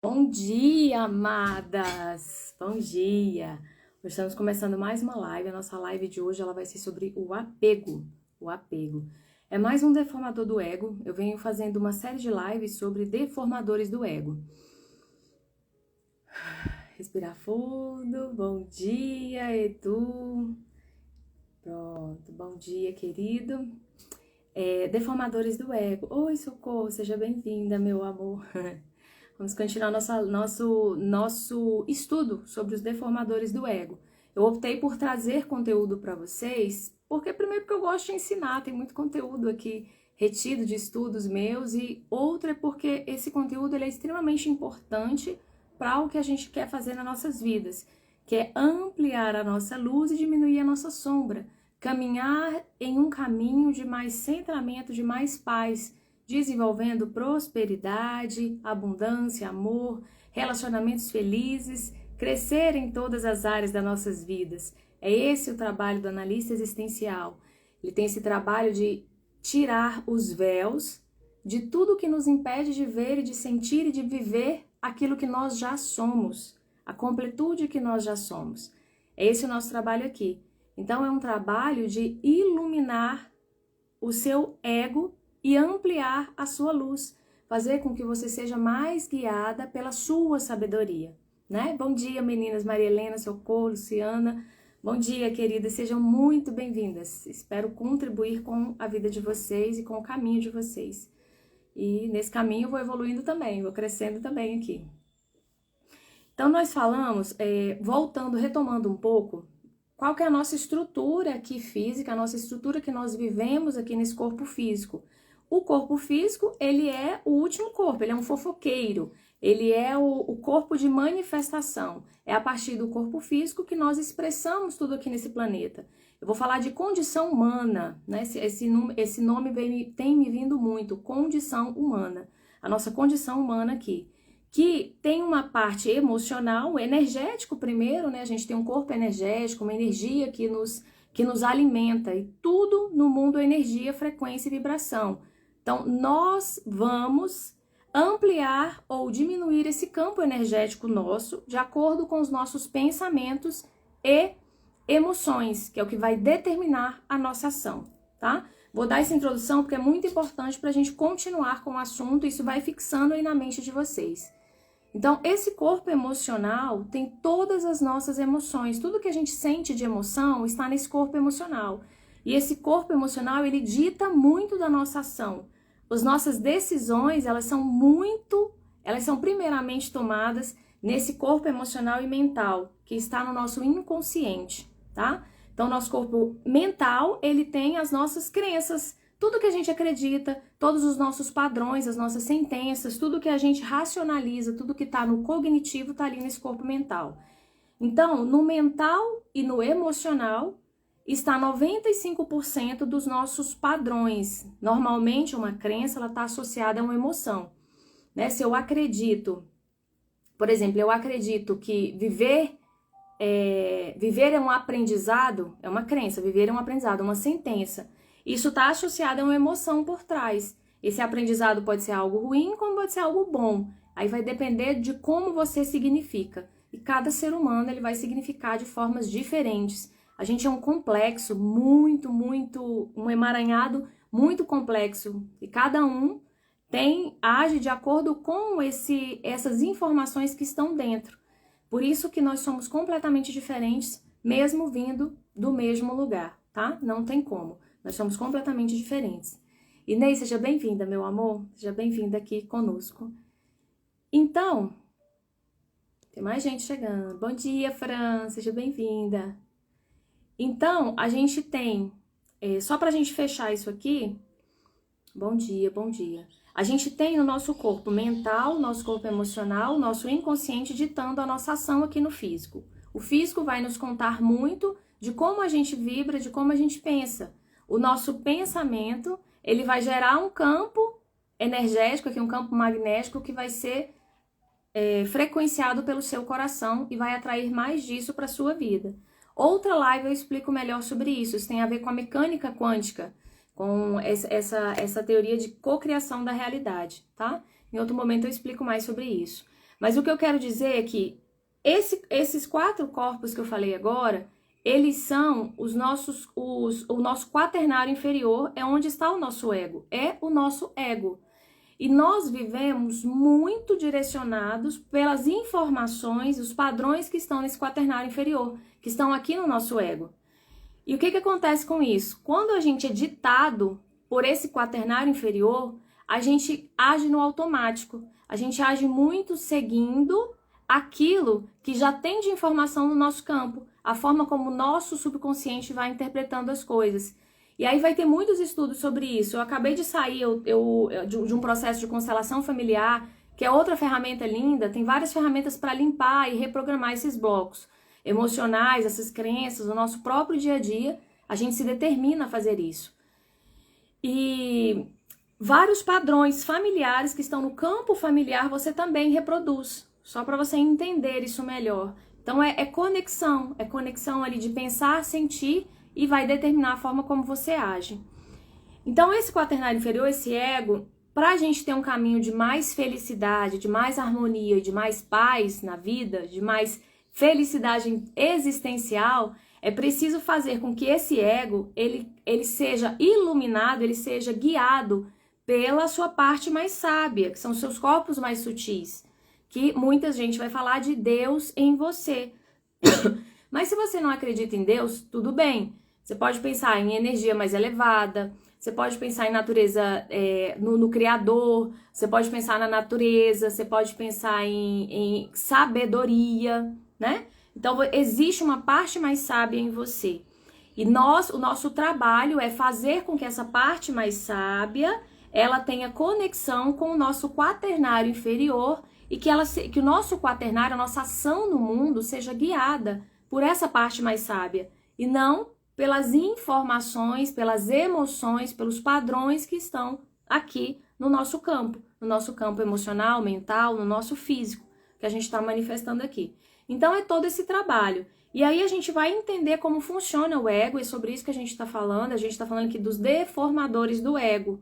Bom dia, amadas! Bom dia! Hoje estamos começando mais uma live. A nossa live de hoje ela vai ser sobre o apego. O apego. É mais um deformador do ego. Eu venho fazendo uma série de lives sobre deformadores do ego. Respirar fundo. Bom dia, Edu. Pronto. Bom dia, querido. Deformadores do ego. Oi, Socorro. Seja bem-vinda, meu amor. Vamos continuar nosso estudo sobre os deformadores do ego. Eu optei por trazer conteúdo para vocês, porque primeiro que eu gosto de ensinar, tem muito conteúdo aqui retido de estudos meus, e outra é porque esse conteúdo ele é extremamente importante para o que a gente quer fazer nas nossas vidas, que é ampliar a nossa luz e diminuir a nossa sombra, caminhar em um caminho de mais centramento, de mais paz, desenvolvendo prosperidade, abundância, amor, relacionamentos felizes, crescer em todas as áreas das nossas vidas. É esse o trabalho do analista existencial. Ele tem esse trabalho de tirar os véus de tudo que nos impede de ver e de sentir e de viver aquilo que nós já somos, a completude que nós já somos. É esse o nosso trabalho aqui. Então é um trabalho de iluminar o seu ego e ampliar a sua luz, fazer com que você seja mais guiada pela sua sabedoria, né? Bom dia, meninas, Maria Helena, Socorro, Luciana. Bom dia, queridas, sejam muito bem-vindas. Espero contribuir com a vida de vocês e com o caminho de vocês. E nesse caminho eu vou evoluindo também, vou crescendo também aqui. Então nós falamos, voltando, retomando um pouco, qual que é a nossa estrutura aqui física, a nossa estrutura que nós vivemos aqui nesse corpo físico. O corpo físico, ele é o último corpo, ele é um fofoqueiro, ele é o corpo de manifestação. É a partir do corpo físico que nós expressamos tudo aqui nesse planeta. Eu vou falar de condição humana, né? Esse nome tem me vindo muito, condição humana. A nossa condição humana aqui, que tem uma parte emocional, energético primeiro, né? A gente tem um corpo energético, uma energia que nos alimenta, e tudo no mundo é energia, frequência e vibração. Então, nós vamos ampliar ou diminuir esse campo energético nosso de acordo com os nossos pensamentos e emoções, que é o que vai determinar a nossa ação, tá? Vou dar essa introdução porque é muito importante para a gente continuar com o assunto, e isso vai fixando aí na mente de vocês. Então, esse corpo emocional tem todas as nossas emoções, tudo que a gente sente de emoção está nesse corpo emocional. E esse corpo emocional, ele dita muito da nossa ação. As nossas decisões, elas são primeiramente tomadas nesse corpo emocional e mental, que está no nosso inconsciente, tá? Então, nosso corpo mental, ele tem as nossas crenças, tudo que a gente acredita, todos os nossos padrões, as nossas sentenças, tudo que a gente racionaliza, tudo que está no cognitivo está ali nesse corpo mental. Então, no mental e no emocional está 95% dos nossos padrões. Normalmente, uma crença ela está associada a uma emoção, né? Se eu acredito, por exemplo, eu acredito que viver é um aprendizado, é uma crença, viver é um aprendizado, uma sentença. Isso está associado a uma emoção por trás. Esse aprendizado pode ser algo ruim, como pode ser algo bom. Aí vai depender de como você significa. E cada ser humano ele vai significar de formas diferentes. A gente é um complexo um emaranhado muito complexo. E cada um age de acordo com essas informações que estão dentro. Por isso que nós somos completamente diferentes, mesmo vindo do mesmo lugar, tá? Não tem como. Nós somos completamente diferentes. Inês, seja bem-vinda, meu amor. Seja bem-vinda aqui conosco. Então, tem mais gente chegando. Bom dia, Fran. Seja bem-vinda. Então, a gente tem... só pra gente fechar isso aqui... Bom dia, bom dia. A gente tem o nosso corpo mental, nosso corpo emocional, nosso inconsciente ditando a nossa ação aqui no físico. O físico vai nos contar muito de como a gente vibra, de como a gente pensa. O nosso pensamento, ele vai gerar um campo energético, aqui um campo magnético que vai ser frequenciado pelo seu coração e vai atrair mais disso para a sua vida. Outra live eu explico melhor sobre isso. Isso tem a ver com a mecânica quântica, com essa teoria de cocriação da realidade, tá? Em outro momento eu explico mais sobre isso. Mas o que eu quero dizer é que esses 4 corpos que eu falei agora, eles são o nosso quaternário inferior, é onde está o nosso ego, é o nosso ego. E nós vivemos muito direcionados pelas informações, os padrões que estão nesse quaternário inferior, que estão aqui no nosso ego. E o que acontece com isso? Quando a gente é ditado por esse quaternário inferior, a gente age no automático. A gente age muito seguindo aquilo que já tem de informação no nosso campo, a forma como o nosso subconsciente vai interpretando as coisas. E aí vai ter muitos estudos sobre isso. Eu acabei de sair de um processo de constelação familiar, que é outra ferramenta linda. Tem várias ferramentas para limpar e reprogramar esses blocos emocionais, essas crenças, no nosso próprio dia a dia. A gente se determina a fazer isso. E vários padrões familiares que estão no campo familiar você também reproduz. Só para você entender isso melhor. Então é conexão ali de pensar, sentir e vai determinar a forma como você age. Então esse quaternário inferior, esse ego, para a gente ter um caminho de mais felicidade, de mais harmonia, de mais paz na vida, de mais felicidade existencial, é preciso fazer com que esse ego, ele seja iluminado, ele seja guiado pela sua parte mais sábia, que são os seus corpos mais sutis, que muita gente vai falar de Deus em você. Mas se você não acredita em Deus, tudo bem. Você pode pensar em energia mais elevada, você pode pensar em natureza, no Criador, você pode pensar na natureza, você pode pensar em sabedoria, né? Então, existe uma parte mais sábia em você. E o nosso trabalho é fazer com que essa parte mais sábia, ela tenha conexão com o nosso quaternário inferior e que o nosso quaternário, a nossa ação no mundo, seja guiada por essa parte mais sábia e não pelas informações, pelas emoções, pelos padrões que estão aqui no nosso campo emocional, mental, no nosso físico, que a gente está manifestando aqui. Então é todo esse trabalho. E aí a gente vai entender como funciona o ego, e é sobre isso que a gente está falando. A gente está falando aqui dos deformadores do ego.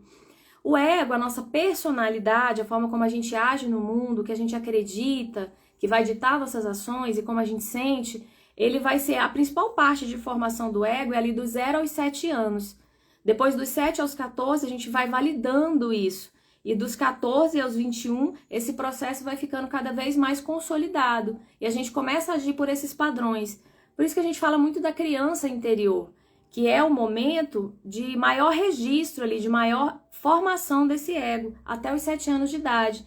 O ego, a nossa personalidade, a forma como a gente age no mundo, o que a gente acredita, que vai ditar nossas ações e como a gente sente, ele vai ser a principal parte de formação do ego é ali dos 0 aos 7 anos. Depois dos 7 aos 14, a gente vai validando isso. E dos 14 aos 21, esse processo vai ficando cada vez mais consolidado. E a gente começa a agir por esses padrões. Por isso que a gente fala muito da criança interior, que é o momento de maior registro ali, de maior formação desse ego, até os 7 anos de idade.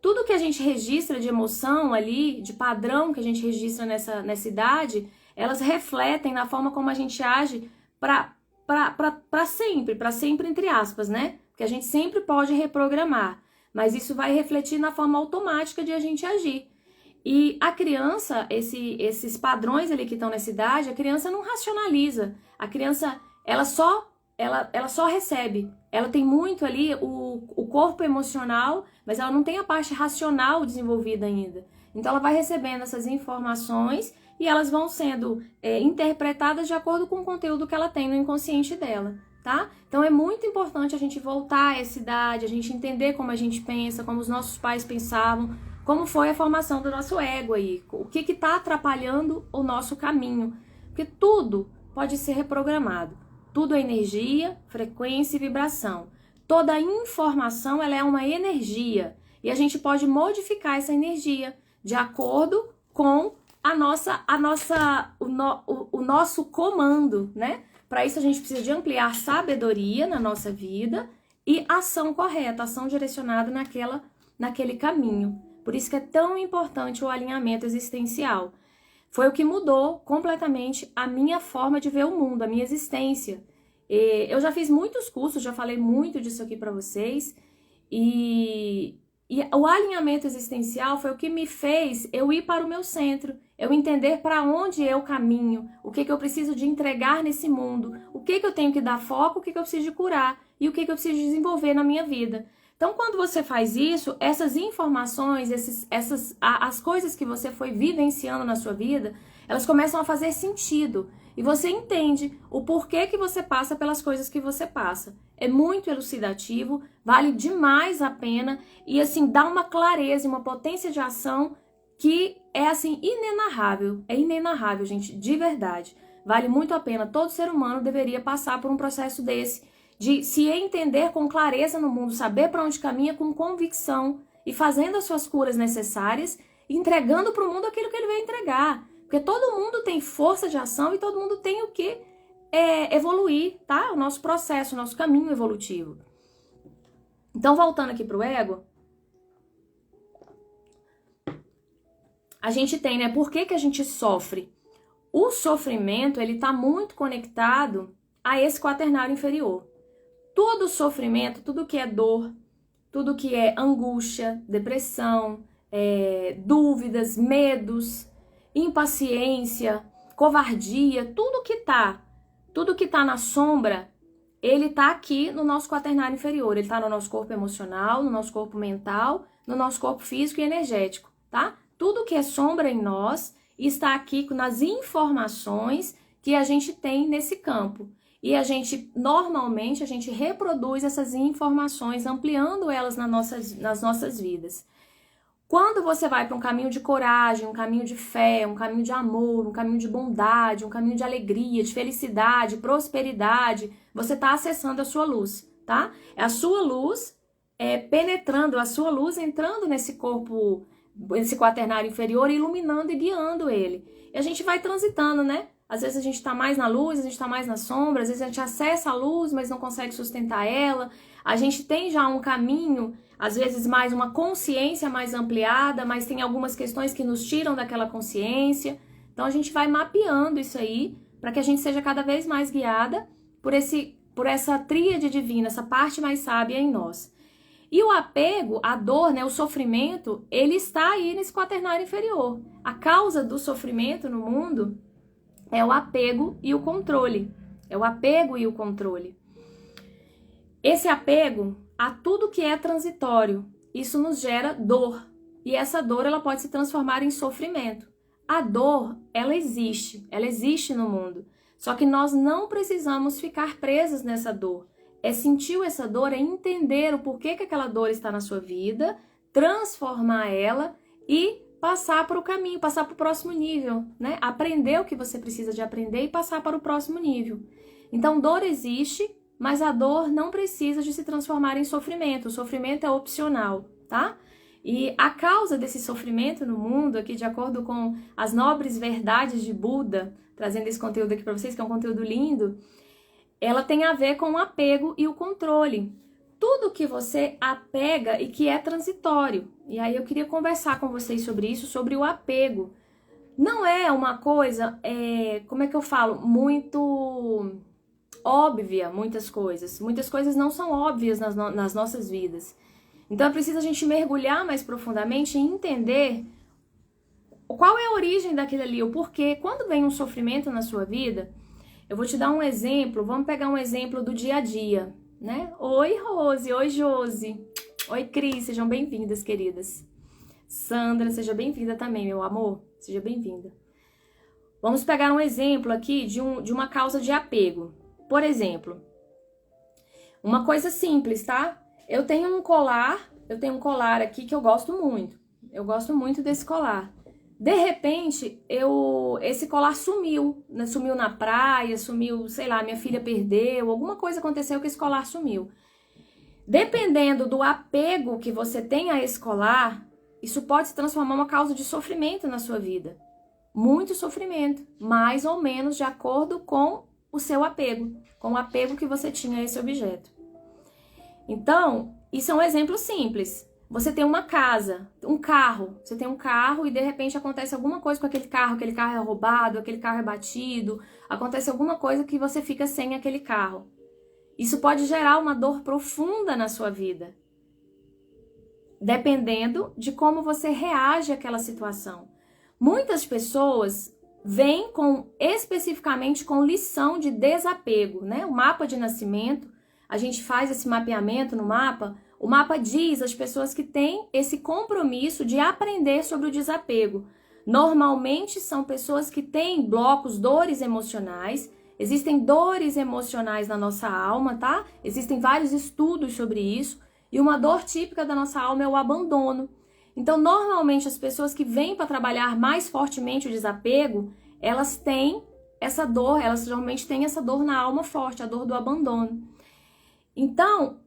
Tudo que a gente registra de emoção ali, de padrão que a gente registra nessa idade, elas refletem na forma como a gente age para sempre entre aspas, né? Porque a gente sempre pode reprogramar, mas isso vai refletir na forma automática de a gente agir. E a criança, esses padrões ali que estão nessa idade, a criança não racionaliza. A criança, ela só recebe. Ela tem muito ali o corpo emocional, mas ela não tem a parte racional desenvolvida ainda. Então ela vai recebendo essas informações e elas vão sendo interpretadas de acordo com o conteúdo que ela tem no inconsciente dela, tá? Então é muito importante a gente voltar a essa idade, a gente entender como a gente pensa, como os nossos pais pensavam, como foi a formação do nosso ego aí, o que está atrapalhando o nosso caminho. Porque tudo pode ser reprogramado. Tudo é energia, frequência e vibração. Toda informação ela é uma energia e a gente pode modificar essa energia de acordo com o nosso comando, né? Para isso a gente precisa de ampliar sabedoria na nossa vida e ação correta, ação direcionada naquele caminho. Por isso que é tão importante o alinhamento existencial. Foi o que mudou completamente a minha forma de ver o mundo, a minha existência. Eu já fiz muitos cursos, já falei muito disso aqui para vocês. E o alinhamento existencial foi o que me fez eu ir para o meu centro, eu entender para onde eu caminho, o que eu preciso de entregar nesse mundo, o que eu tenho que dar foco, o que eu preciso de curar e o que eu preciso de desenvolver na minha vida. Então, quando você faz isso, essas informações, as coisas que você foi vivenciando na sua vida, elas começam a fazer sentido. E você entende o porquê que você passa pelas coisas que você passa. É muito elucidativo, vale demais a pena e assim dá uma clareza e uma potência de ação que é assim inenarrável, gente, de verdade. Vale muito a pena, todo ser humano deveria passar por um processo desse, de se entender com clareza no mundo, saber para onde caminha com convicção e fazendo as suas curas necessárias, entregando para o mundo aquilo que ele veio entregar. Porque todo mundo tem força de ação e todo mundo tem o que evoluir, tá? O nosso processo, o nosso caminho evolutivo. Então, voltando aqui pro ego, a gente tem, né? Por que a gente sofre? O sofrimento, ele tá muito conectado a esse quaternário inferior. Todo sofrimento, tudo que é dor, tudo que é angústia, depressão, dúvidas, medos, impaciência, covardia, tudo que tá na sombra, ele tá aqui no nosso quaternário inferior. Ele tá no nosso corpo emocional, no nosso corpo mental, no nosso corpo físico e energético, tá? Tudo que é sombra em nós está aqui nas informações que a gente tem nesse campo. E normalmente, a gente reproduz essas informações, ampliando elas nas nossas vidas. Quando você vai para um caminho de coragem, um caminho de fé, um caminho de amor, um caminho de bondade, um caminho de alegria, de felicidade, prosperidade, você está acessando a sua luz, tá? É a sua luz penetrando, a sua luz entrando nesse corpo, esse quaternário inferior, iluminando e guiando ele. E a gente vai transitando, né? Às vezes a gente está mais na luz, a gente está mais na sombra, às vezes a gente acessa a luz, mas não consegue sustentar ela. A gente tem já um caminho, às vezes mais uma consciência mais ampliada, mas tem algumas questões que nos tiram daquela consciência. Então a gente vai mapeando isso aí para que a gente seja cada vez mais guiada por essa tríade divina, essa parte mais sábia em nós. E o apego, a dor, né, o sofrimento, ele está aí nesse quaternário inferior. A causa do sofrimento no mundo é o apego e o controle. É o apego e o controle. Esse apego a tudo que é transitório, isso nos gera dor. E essa dor, ela pode se transformar em sofrimento. A dor, ela existe no mundo. Só que nós não precisamos ficar presas nessa dor. É sentir essa dor, é entender o porquê que aquela dor está na sua vida, transformar ela e passar para o caminho, passar para o próximo nível, né? Aprender o que você precisa de aprender e passar para o próximo nível. Então, dor existe, mas a dor não precisa de se transformar em sofrimento. O sofrimento é opcional, tá? E a causa desse sofrimento no mundo, aqui de acordo com as nobres verdades de Buda, trazendo esse conteúdo aqui para vocês, que é um conteúdo lindo, ela tem a ver com o apego e o controle. Tudo que você apega e que é transitório. E aí eu queria conversar com vocês sobre isso, sobre o apego. Não é uma coisa, como é que eu falo, muito óbvia, muitas coisas. Muitas coisas não são óbvias nas nossas vidas. Então é preciso a gente mergulhar mais profundamente e entender qual é a origem daquilo ali, o porquê. Quando vem um sofrimento na sua vida, eu vou te dar um exemplo, vamos pegar um exemplo do dia a dia, né? Oi, Rose, oi, Josi, oi, Cris, sejam bem-vindas, queridas. Sandra, seja bem-vinda também, meu amor, seja bem-vinda. Vamos pegar um exemplo aqui de uma causa de apego. Por exemplo, uma coisa simples, tá? Eu tenho um colar aqui que eu gosto muito. Eu gosto muito desse colar. De repente, esse colar sumiu, né? Sumiu na praia, sumiu, sei lá, minha filha perdeu, alguma coisa aconteceu que esse colar sumiu. Dependendo do apego que você tem a esse colar, isso pode se transformar em uma causa de sofrimento na sua vida. Muito sofrimento, mais ou menos de acordo com o seu apego, com o apego que você tinha a esse objeto. Então, isso é um exemplo simples. Você tem uma casa, um carro, você tem um carro e de repente acontece alguma coisa com aquele carro é roubado, aquele carro é batido, acontece alguma coisa que você fica sem aquele carro. Isso pode gerar uma dor profunda na sua vida, dependendo de como você reage àquela situação. Muitas pessoas vêm especificamente com lição de desapego, né? O mapa de nascimento, a gente faz esse mapeamento no mapa. O mapa diz às pessoas que têm esse compromisso de aprender sobre o desapego. Normalmente são pessoas que têm blocos, dores emocionais. Existem dores emocionais na nossa alma, tá? Existem vários estudos sobre isso. E uma dor típica da nossa alma é o abandono. Então, normalmente, as pessoas que vêm para trabalhar mais fortemente o desapego, elas têm essa dor, elas geralmente têm essa dor na alma forte, a dor do abandono. Então,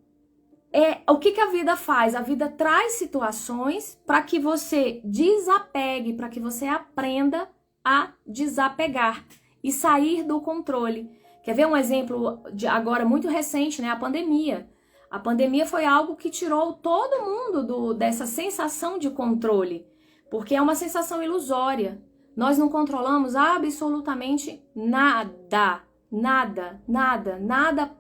o que a vida faz? A vida traz situações para que você desapegue, para que você aprenda a desapegar e sair do controle. Quer ver um exemplo de agora muito recente, né? A pandemia. A pandemia foi algo que tirou todo mundo dessa sensação de controle, porque é uma sensação ilusória. Nós não controlamos absolutamente nada, nada, nada, nada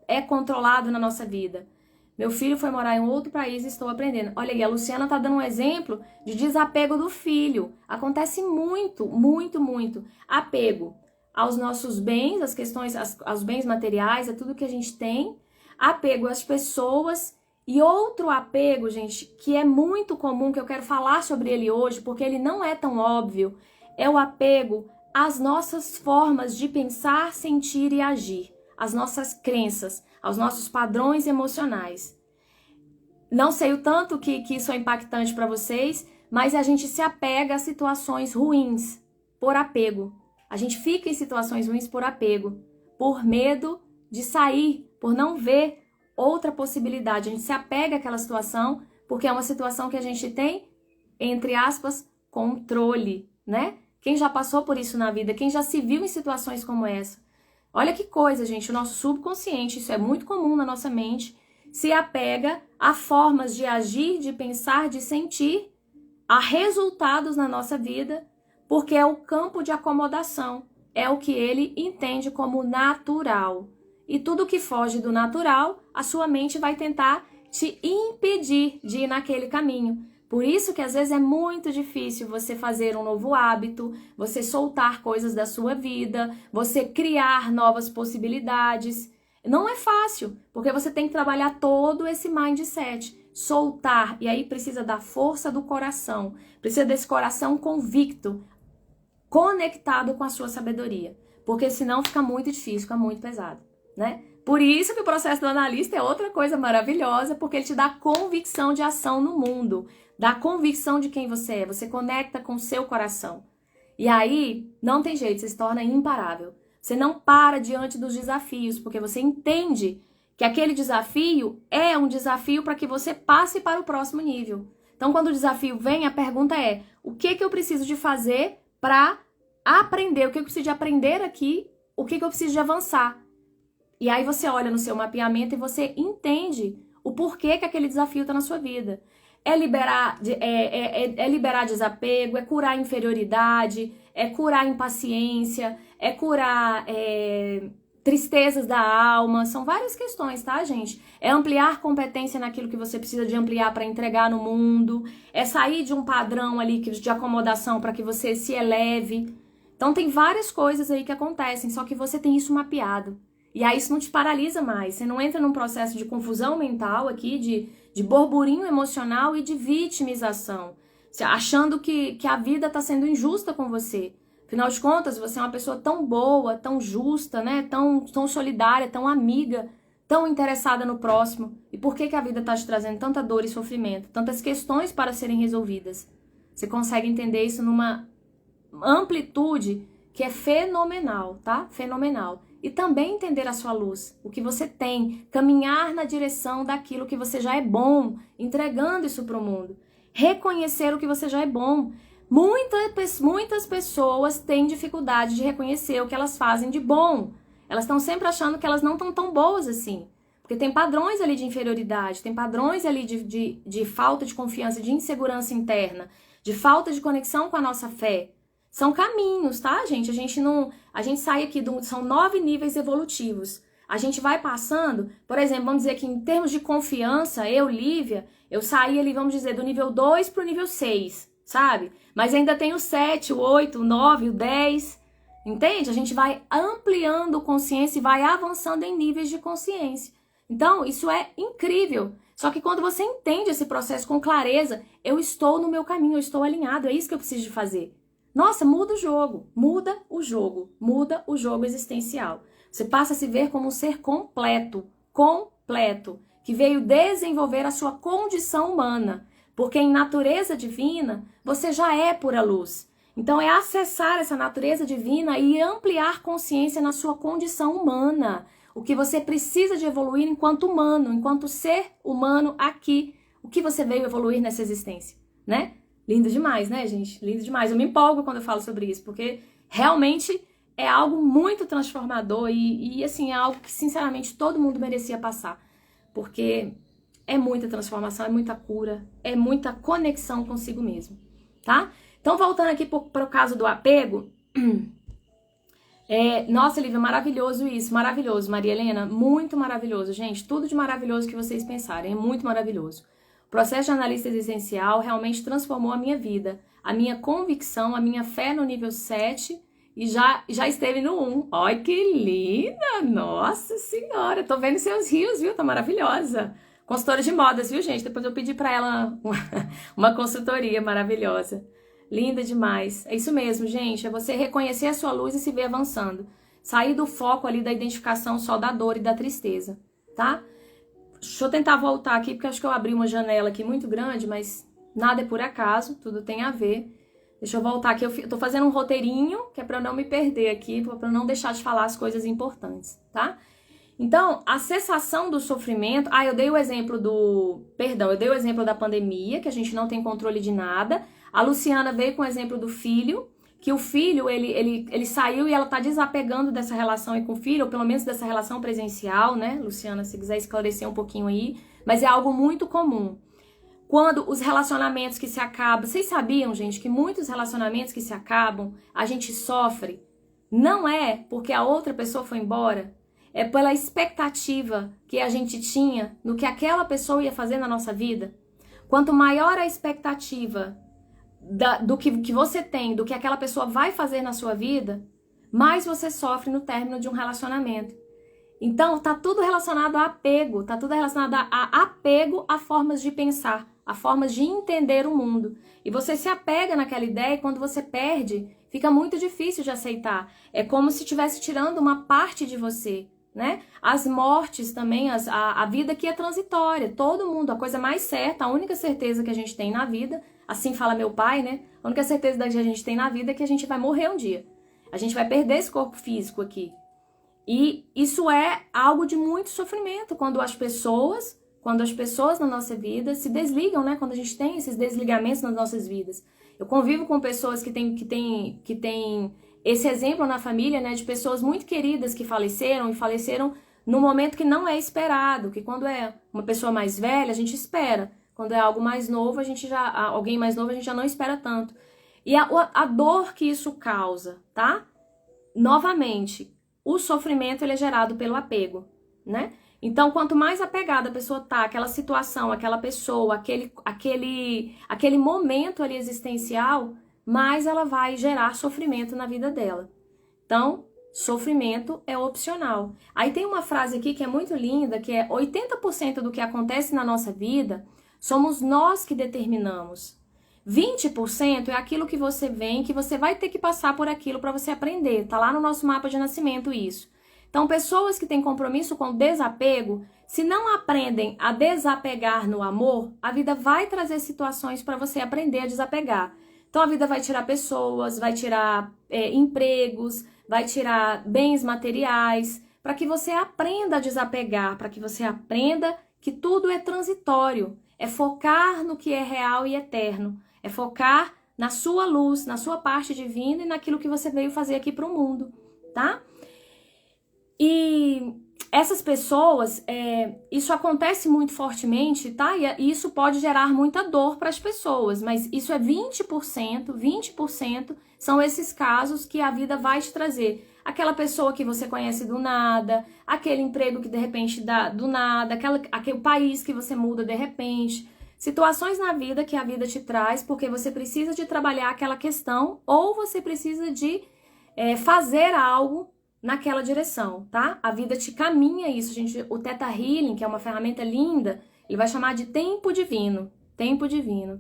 é controlado na nossa vida. Meu filho foi morar em outro país e estou aprendendo. Olha aí, a Luciana está dando um exemplo de desapego do filho. Acontece muito, muito, muito. Apego aos nossos bens, às questões, aos bens materiais, a tudo que a gente tem. Apego às pessoas. E outro apego, gente, que é muito comum, que eu quero falar sobre ele hoje, porque ele não é tão óbvio, é o apego às nossas formas de pensar, sentir e agir. Às nossas crenças, aos nossos padrões emocionais. Não sei o tanto que isso é impactante para vocês, mas a gente se apega a situações ruins por apego. A gente fica em situações ruins por apego, por medo de sair, por não ver outra possibilidade. A gente se apega àquela situação porque é uma situação que a gente tem, entre aspas, controle, né? Quem já passou por isso na vida, quem já se viu em situações como essa. Olha que coisa, gente, o nosso subconsciente, isso é muito comum na nossa mente, se apega a formas de agir, de pensar, de sentir, a resultados na nossa vida, porque é o campo de acomodação, é o que ele entende como natural. E tudo que foge do natural, a sua mente vai tentar te impedir de ir naquele caminho. Por isso que às vezes é muito difícil você fazer um novo hábito, você soltar coisas da sua vida, você criar novas possibilidades. Não é fácil, porque você tem que trabalhar todo esse mindset, soltar, e aí precisa da força do coração, precisa desse coração convicto, conectado com a sua sabedoria, porque senão fica muito difícil, fica muito pesado, né? Por isso que o processo do analista é outra coisa maravilhosa, porque ele te dá convicção de ação no mundo, dá convicção de quem você é, você conecta com o seu coração. E aí, não tem jeito, você se torna imparável. Você não para diante dos desafios, porque você entende que aquele desafio é um desafio para que você passe para o próximo nível. Então, quando o desafio vem, a pergunta é: o que eu preciso de fazer para aprender? O que eu preciso de aprender aqui? O que eu preciso de avançar? E aí você olha no seu mapeamento e você entende o porquê que aquele desafio está na sua vida. É liberar desapego, é curar inferioridade, é curar impaciência, é curar tristezas da alma. São várias questões, tá, gente? É ampliar competência naquilo que você precisa de ampliar para entregar no mundo. É sair de um padrão ali de acomodação para que você se eleve. Então tem várias coisas aí que acontecem, só que você tem isso mapeado. E aí isso não te paralisa mais. Você não entra num processo de confusão mental aqui, de burburinho emocional e de vitimização, achando que a vida está sendo injusta com você. Afinal de contas, você é uma pessoa tão boa, tão justa, né? Tão solidária, tão amiga, tão interessada no próximo. E por que a vida está te trazendo tanta dor e sofrimento? Tantas questões para serem resolvidas. Você consegue entender isso numa amplitude que é fenomenal, tá? Fenomenal. E também entender a sua luz, o que você tem, caminhar na direção daquilo que você já é bom, entregando isso para o mundo. Reconhecer o que você já é bom. Muitas pessoas têm dificuldade de reconhecer o que elas fazem de bom. Elas estão sempre achando que elas não estão tão boas assim. Porque tem padrões ali de inferioridade, tem padrões ali de falta de confiança, de insegurança interna, de falta de conexão com a nossa fé. São caminhos, tá, gente? A gente sai aqui, são 9 níveis evolutivos. A gente vai passando, por exemplo, vamos dizer que em termos de confiança, Lívia, eu saí ali, vamos dizer, do nível 2 para o nível 6, sabe? Mas ainda tem o 7, o 8, o 9, o 10, entende? A gente vai ampliando consciência e vai avançando em níveis de consciência. Então, isso é incrível. Só que quando você entende esse processo com clareza, eu estou no meu caminho, eu estou alinhado, é isso que eu preciso de fazer. Nossa, muda o jogo existencial. Você passa a se ver como um ser completo, que veio desenvolver a sua condição humana. Porque em natureza divina, você já é pura luz. Então é acessar essa natureza divina e ampliar consciência na sua condição humana. O que você precisa de evoluir enquanto humano, enquanto ser humano aqui. O que você veio evoluir nessa existência, né? Lindo demais, né, gente? Lindo demais. Eu me empolgo quando eu falo sobre isso, porque realmente é algo muito transformador e assim, é algo que, sinceramente, todo mundo merecia passar. Porque é muita transformação, é muita cura, é muita conexão consigo mesmo, tá? Então, voltando aqui para o caso do apego, nossa, Lívia, maravilhoso isso, maravilhoso, Maria Helena, muito maravilhoso, gente, tudo de maravilhoso que vocês pensarem, é muito maravilhoso. O processo de analista existencial realmente transformou a minha vida, a minha convicção, a minha fé no nível 7 e já esteve no 1. Olha que linda, nossa senhora, tô vendo seus rios, viu, tá maravilhosa. Consultora de modas, viu, gente? Depois eu pedi para ela uma consultoria maravilhosa. Linda demais. É isso mesmo, gente. É você reconhecer a sua luz e se ver avançando. Sair do foco ali da identificação só da dor e da tristeza, tá? Deixa eu tentar voltar aqui, porque acho que eu abri uma janela aqui muito grande, mas nada é por acaso, tudo tem a ver. Deixa eu voltar aqui. Eu tô fazendo um roteirinho, que é para eu não me perder aqui, para eu não deixar de falar as coisas importantes, tá? Então, a cessação do sofrimento... eu dei o exemplo eu dei o exemplo da pandemia, que a gente não tem controle de nada. A Luciana veio com o exemplo do filho, que o filho, ele saiu e ela tá desapegando dessa relação aí com o filho, ou pelo menos dessa relação presencial, né? Luciana, se quiser esclarecer um pouquinho aí. Mas é algo muito comum. Quando os relacionamentos que se acabam... Vocês sabiam, gente, que muitos relacionamentos que se acabam, a gente sofre? Não é porque a outra pessoa foi embora... É pela expectativa que a gente tinha no que aquela pessoa ia fazer na nossa vida. Quanto maior a expectativa do que você tem, do que aquela pessoa vai fazer na sua vida, mais você sofre no término de um relacionamento. Então, tá tudo relacionado a apego, tá tudo relacionado a apego a formas de pensar, a formas de entender o mundo. E você se apega naquela ideia e quando você perde, fica muito difícil de aceitar. É como se estivesse tirando uma parte de você. Né? As mortes também, a vida que é transitória, todo mundo, a coisa mais certa, a única certeza que a gente tem na vida, assim fala meu pai, né? A única certeza que a gente tem na vida é que a gente vai morrer um dia. A gente vai perder esse corpo físico aqui. E isso é algo de muito sofrimento, quando as pessoas na nossa vida se desligam, né? Quando a gente tem esses desligamentos nas nossas vidas. Eu convivo com pessoas que têm esse exemplo na família, né, de pessoas muito queridas que faleceram no momento que não é esperado, que quando é uma pessoa mais velha, a gente espera. Quando é algo mais novo, alguém mais novo, a gente já não espera tanto. E a dor que isso causa, tá? Novamente, o sofrimento ele é gerado pelo apego, né? Então, quanto mais apegada a pessoa tá, aquela situação, aquela pessoa, aquele momento ali existencial, mais ela vai gerar sofrimento na vida dela. Então, sofrimento é opcional. Aí tem uma frase aqui que é muito linda, que é 80% do que acontece na nossa vida somos nós que determinamos. 20% é aquilo que você vem, que você vai ter que passar por aquilo para você aprender. Tá lá no nosso mapa de nascimento isso. Então, pessoas que têm compromisso com desapego, se não aprendem a desapegar no amor, a vida vai trazer situações para você aprender a desapegar. Então, a vida vai tirar pessoas, vai tirar empregos, vai tirar bens materiais, para que você aprenda a desapegar, para que você aprenda que tudo é transitório. É focar no que é real e eterno. É focar na sua luz, na sua parte divina e naquilo que você veio fazer aqui para o mundo, tá? E essas pessoas, isso acontece muito fortemente, tá? E isso pode gerar muita dor para as pessoas, mas isso é 20% são esses casos que a vida vai te trazer. Aquela pessoa que você conhece do nada, aquele emprego que de repente dá do nada, aquele país que você muda de repente. Situações na vida que a vida te traz porque você precisa de trabalhar aquela questão ou você precisa de fazer algo naquela direção, tá? A vida te caminha isso, gente. O Theta Healing, que é uma ferramenta linda, ele vai chamar de tempo divino,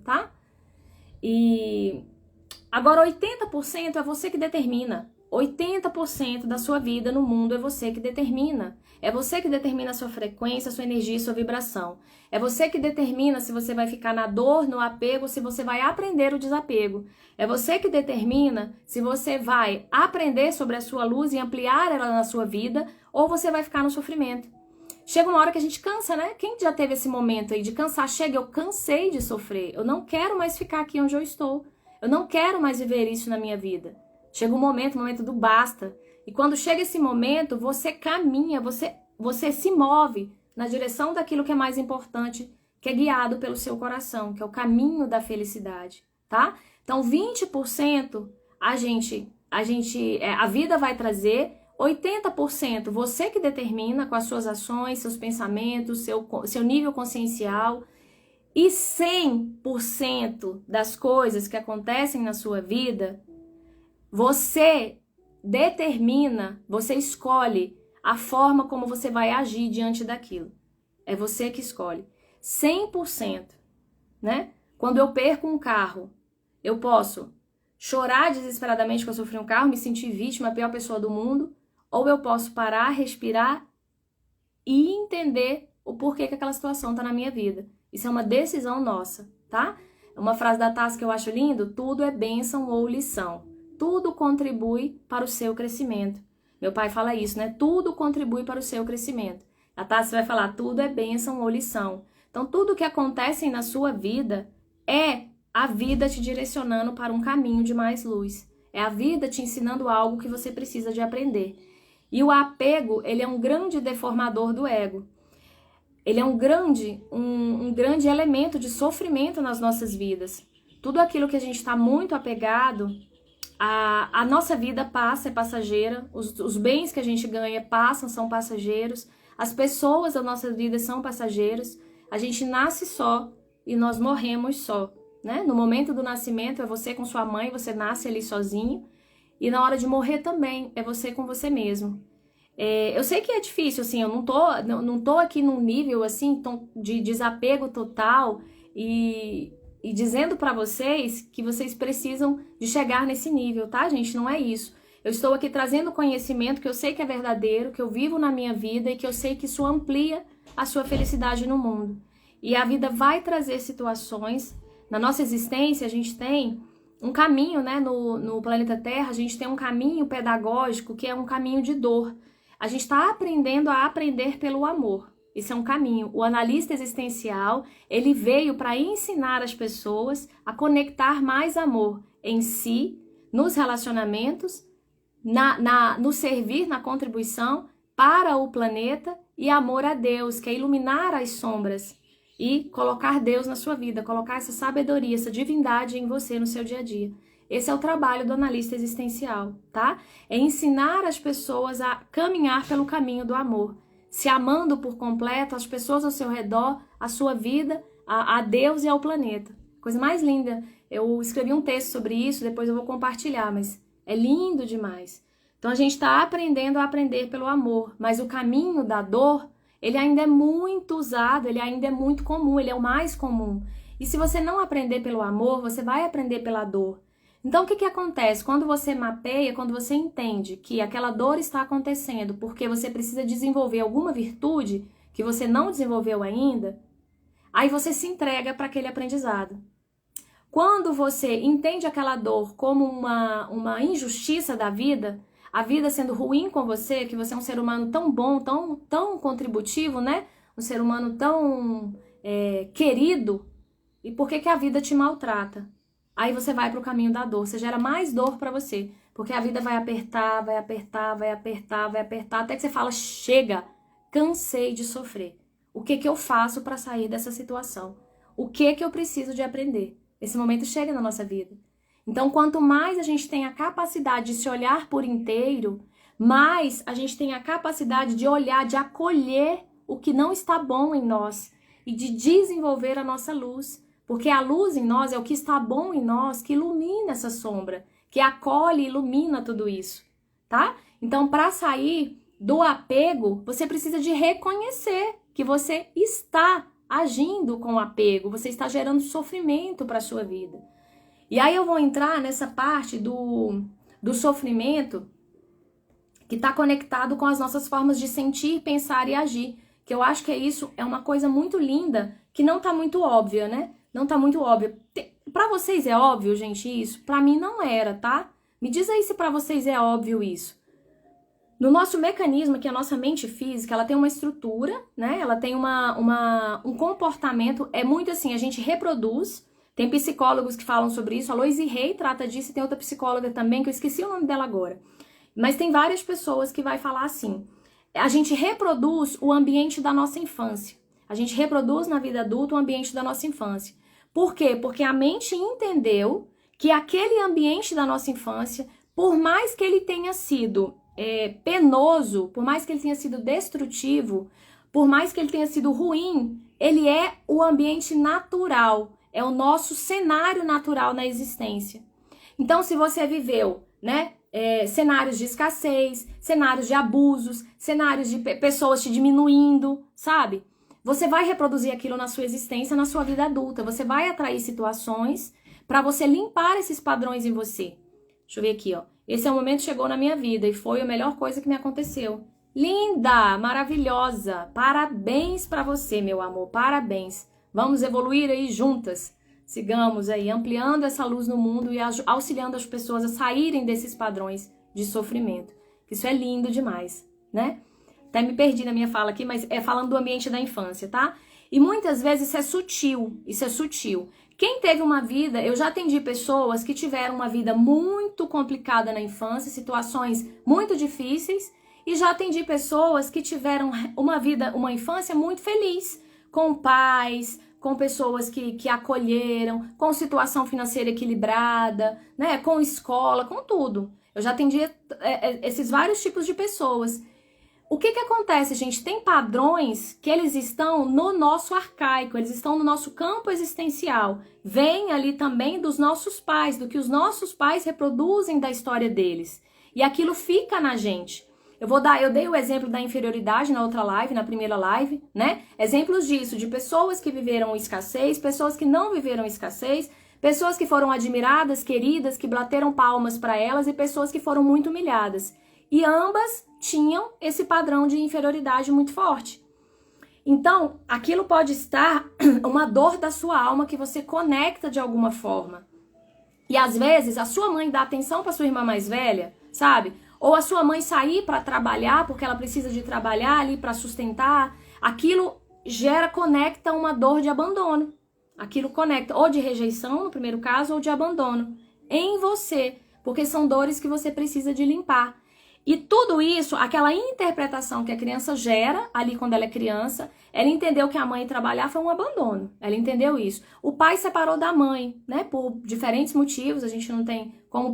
tá? E agora 80% é você que determina. 80% da sua vida no mundo é você que determina. É você que determina a sua frequência, a sua energia e sua vibração. É você que determina se você vai ficar na dor, no apego, se você vai aprender o desapego. É você que determina se você vai aprender sobre a sua luz e ampliar ela na sua vida ou você vai ficar no sofrimento. Chega uma hora que a gente cansa, né? Quem já teve esse momento aí de cansar? Chega, eu cansei de sofrer. Eu não quero mais ficar aqui onde eu estou. Eu não quero mais viver isso na minha vida. Chega um momento do basta. E quando chega esse momento, você caminha, você se move na direção daquilo que é mais importante, que é guiado pelo seu coração, que é o caminho da felicidade, tá? Então, 20% a vida vai trazer, 80% você que determina com as suas ações, seus pensamentos, seu nível consciencial, e 100% das coisas que acontecem na sua vida, você determina, você escolhe a forma como você vai agir diante daquilo. É você que escolhe. 100%, né? Quando eu perco um carro, eu posso chorar desesperadamente que eu sofri um carro, me sentir vítima, a pior pessoa do mundo, ou eu posso parar, respirar e entender o porquê que aquela situação está na minha vida. Isso é uma decisão nossa, tá? Uma frase da Tassi que eu acho lindo: tudo é bênção ou lição. Tudo contribui para o seu crescimento. Meu pai fala isso, né? Tudo contribui para o seu crescimento. A Tassi vai falar: tudo é bênção ou lição. Então, tudo que acontece na sua vida é a vida te direcionando para um caminho de mais luz. É a vida te ensinando algo que você precisa de aprender. E o apego, ele é um grande deformador do ego. Ele é um grande elemento de sofrimento nas nossas vidas. Tudo aquilo que a gente está muito apegado, a nossa vida passa, é passageira. Os bens que a gente ganha passam, são passageiros. As pessoas da nossa vida são passageiros. A gente nasce só e nós morremos só, né? No momento do nascimento é você com sua mãe, você nasce ali sozinho. E na hora de morrer também, é você com você mesmo. Eu sei que é difícil, assim, eu não tô aqui num nível, assim, de desapego total e dizendo pra vocês que vocês precisam de chegar nesse nível, tá, gente? Não é isso. Eu estou aqui trazendo conhecimento que eu sei que é verdadeiro, que eu vivo na minha vida e que eu sei que isso amplia a sua felicidade no mundo. E a vida vai trazer situações. Na nossa existência, a gente tem um caminho, né? No planeta Terra, a gente tem um caminho pedagógico que é um caminho de dor. A gente está aprendendo a aprender pelo amor. Isso é um caminho. O analista existencial, ele veio para ensinar as pessoas a conectar mais amor em si, nos relacionamentos, no servir, na contribuição para o planeta e amor a Deus, que é iluminar as sombras e colocar Deus na sua vida, colocar essa sabedoria, essa divindade em você no seu dia a dia. Esse é o trabalho do analista existencial, tá? É ensinar as pessoas a caminhar pelo caminho do amor, se amando por completo as pessoas ao seu redor, a sua vida, a Deus e ao planeta. Coisa mais linda. Eu escrevi um texto sobre isso, depois eu vou compartilhar, mas é lindo demais. Então a gente está aprendendo a aprender pelo amor, mas o caminho da dor, ele ainda é muito usado, ele ainda é muito comum, ele é o mais comum. E se você não aprender pelo amor, você vai aprender pela dor. Então, o que acontece? Quando você mapeia, quando você entende que aquela dor está acontecendo porque você precisa desenvolver alguma virtude que você não desenvolveu ainda, aí você se entrega para aquele aprendizado. Quando você entende aquela dor como uma injustiça da vida, a vida sendo ruim com você, que você é um ser humano tão bom, tão contributivo, né? Um ser humano tão querido, e por que a vida te maltrata? Aí você vai para o caminho da dor, você gera mais dor para você, porque a vida vai apertar, vai apertar, vai apertar, vai apertar, até que você fala: chega, cansei de sofrer. O que eu faço para sair dessa situação? O que eu preciso de aprender? Esse momento chega na nossa vida. Então, quanto mais a gente tem a capacidade de se olhar por inteiro, mais a gente tem a capacidade de olhar, de acolher o que não está bom em nós e de desenvolver a nossa luz. Porque a luz em nós é o que está bom em nós, que ilumina essa sombra, que acolhe e ilumina tudo isso, tá? Então, para sair do apego, você precisa de reconhecer que você está agindo com apego, você está gerando sofrimento para a sua vida. E aí eu vou entrar nessa parte do sofrimento que está conectado com as nossas formas de sentir, pensar e agir. Que eu acho que isso é uma coisa muito linda, que não tá muito óbvia, né? Não tá muito óbvia. Pra vocês é óbvio, gente, isso? Pra mim não era, tá? Me diz aí se pra vocês é óbvio isso. No nosso mecanismo, que é a nossa mente física, ela tem uma estrutura, né? Ela tem um comportamento, é muito assim, a gente reproduz. Tem psicólogos que falam sobre isso, a Loise Hay trata disso, e tem outra psicóloga também, que eu esqueci o nome dela agora. Mas tem várias pessoas que vai falar assim, a gente reproduz o ambiente da nossa infância. A gente reproduz na vida adulta o ambiente da nossa infância. Por quê? Porque a mente entendeu que aquele ambiente da nossa infância, por mais que ele tenha sido penoso, por mais que ele tenha sido destrutivo, por mais que ele tenha sido ruim, ele é o ambiente natural, é o nosso cenário natural na existência. Então, se você viveu, né, cenários de escassez, cenários de abusos, cenários de pessoas te diminuindo, sabe? Você vai reproduzir aquilo na sua existência, na sua vida adulta. Você vai atrair situações para você limpar esses padrões em você. Deixa eu ver aqui, ó. Esse é o momento que chegou na minha vida e foi a melhor coisa que me aconteceu. Linda, maravilhosa. Parabéns para você, meu amor. Parabéns. Vamos evoluir aí juntas. Sigamos aí ampliando essa luz no mundo e auxiliando as pessoas a saírem desses padrões de sofrimento. Isso é lindo demais, né? Até me perdi na minha fala aqui, mas é falando do ambiente da infância, tá? E muitas vezes isso é sutil. Quem teve uma vida, eu já atendi pessoas que tiveram uma vida muito complicada na infância, situações muito difíceis, e já atendi pessoas que tiveram uma infância muito feliz, com pais, com pessoas que acolheram, com situação financeira equilibrada, né, com escola, com tudo. Eu já atendi esses vários tipos de pessoas. O que acontece, gente? Tem padrões que eles estão no nosso arcaico, eles estão no nosso campo existencial. Vem ali também dos nossos pais, do que os nossos pais reproduzem da história deles. E aquilo fica na gente. Eu dei o exemplo da inferioridade na outra live, na primeira live, né? Exemplos disso, de pessoas que viveram escassez, pessoas que não viveram escassez, pessoas que foram admiradas, queridas, que bateram palmas para elas e pessoas que foram muito humilhadas. E ambas tinham esse padrão de inferioridade muito forte. Então, aquilo pode estar uma dor da sua alma que você conecta de alguma forma. E às vezes a sua mãe dá atenção para sua irmã mais velha, sabe? Ou a sua mãe sair para trabalhar porque ela precisa de trabalhar ali para sustentar. Aquilo conecta uma dor de abandono. Aquilo conecta ou de rejeição, no primeiro caso, ou de abandono em você, porque são dores que você precisa de limpar. E tudo isso, aquela interpretação que a criança gera ali quando ela é criança, ela entendeu que a mãe trabalhar foi um abandono. Ela entendeu isso. O pai separou da mãe, né? Por diferentes motivos, a gente não tem como...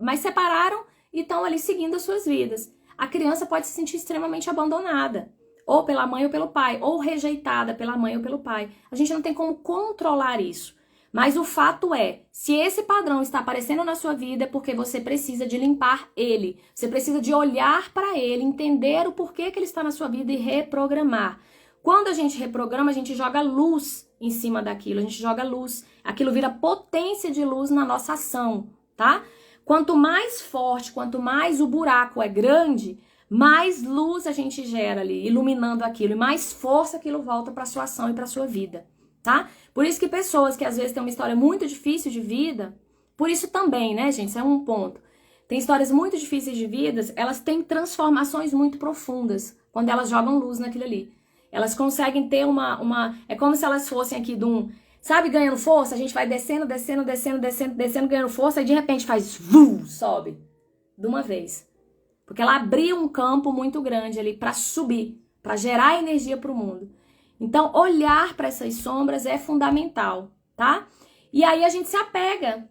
Mas separaram e estão ali seguindo as suas vidas. A criança pode se sentir extremamente abandonada. Ou pela mãe ou pelo pai. Ou rejeitada pela mãe ou pelo pai. A gente não tem como controlar isso. Mas o fato é, se esse padrão está aparecendo na sua vida, é porque você precisa de limpar ele. Você precisa de olhar para ele, entender o porquê que ele está na sua vida e reprogramar. Quando a gente reprograma, a gente joga luz em cima daquilo, a gente joga luz. Aquilo vira potência de luz na nossa ação, tá? Quanto mais forte, quanto mais o buraco é grande, mais luz a gente gera ali, iluminando aquilo, e mais força aquilo volta para sua ação e para sua vida. Tá? Por isso que pessoas que às vezes têm uma história muito difícil de vida, por isso também, né, gente, isso é um ponto. Tem histórias muito difíceis de vidas, elas têm transformações muito profundas quando elas jogam luz naquilo ali. Elas conseguem ter é como se elas fossem aqui de um, sabe, ganhando força, a gente vai descendo, ganhando força, e de repente faz, sobe, de uma vez. Porque ela abriu um campo muito grande ali para subir, para gerar energia para o mundo. Então, olhar para essas sombras é fundamental, tá? E aí a gente se apega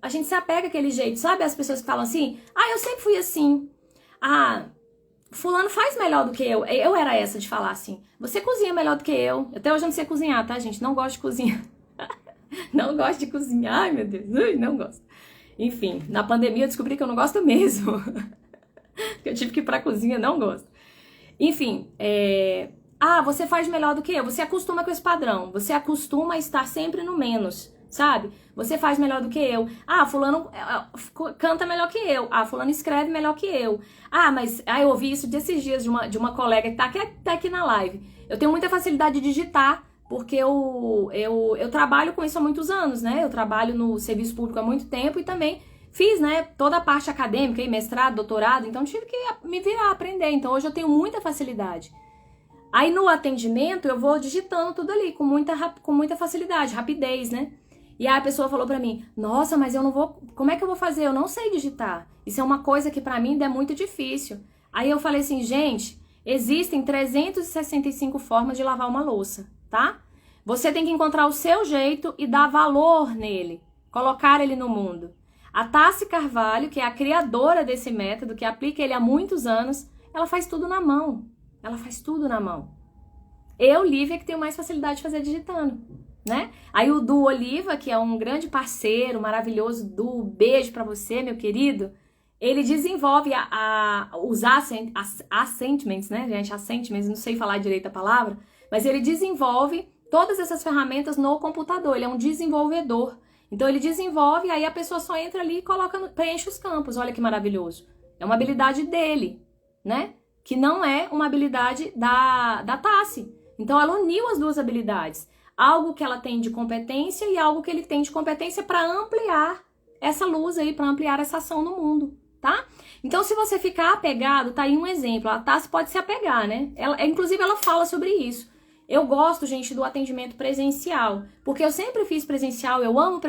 àquele jeito, sabe? As pessoas que falam assim, eu sempre fui assim. Fulano faz melhor do que eu. Eu era essa de falar assim, você cozinha melhor do que eu. Até hoje eu não sei cozinhar, tá, gente? Não gosto de cozinhar. Não gosto de cozinhar, ai meu Deus, não gosto. Enfim, na pandemia eu descobri que eu não gosto mesmo. Eu tive que ir pra cozinha, não gosto. Enfim, você faz melhor do que eu. Você acostuma com esse padrão. Você acostuma a estar sempre no menos. sabe? Você faz melhor do que eu. Ah, fulano canta melhor que eu. Ah, fulano escreve melhor que eu. Ah, mas eu ouvi isso desses dias de uma colega que tá aqui na live. Eu tenho muita facilidade de digitar, porque eu trabalho com isso há muitos anos, né? Eu trabalho no serviço público há muito tempo e também fiz, né, toda a parte acadêmica, e mestrado, doutorado, então tive que me virar, aprender. Então hoje eu tenho muita facilidade. Aí no atendimento eu vou digitando tudo ali com muita facilidade, rapidez, né? E aí a pessoa falou pra mim, nossa, mas eu não vou, como é que eu vou fazer? Eu não sei digitar. Isso é uma coisa que pra mim é muito difícil. Aí eu falei assim, gente, existem 365 formas de lavar uma louça, tá? Você tem que encontrar o seu jeito e dar valor nele, colocar ele no mundo. A Tassi Carvalho, que é a criadora desse método, que aplica ele há muitos anos, ela faz tudo na mão. Ela faz tudo na mão. Eu, Lívia, que tenho mais facilidade de fazer digitando, né? Aí o Du Oliva, que é um grande parceiro, maravilhoso, Du, beijo pra você, meu querido. Ele desenvolve os assentments, né, gente? Assentments, não sei falar direito a palavra, mas ele desenvolve todas essas ferramentas no computador. Ele é um desenvolvedor. Então ele desenvolve, aí a pessoa só entra ali e preenche os campos. Olha que maravilhoso. É uma habilidade dele, né? Que não é uma habilidade da Tassi. Então ela uniu as duas habilidades. Algo que ela tem de competência e algo que ele tem de competência para ampliar essa luz aí, para ampliar essa ação no mundo, tá? Então se você ficar apegado, tá aí um exemplo. A Tassi pode se apegar, né? Inclusive ela fala sobre isso. Eu gosto, gente, do atendimento presencial, porque eu sempre fiz presencial, eu amo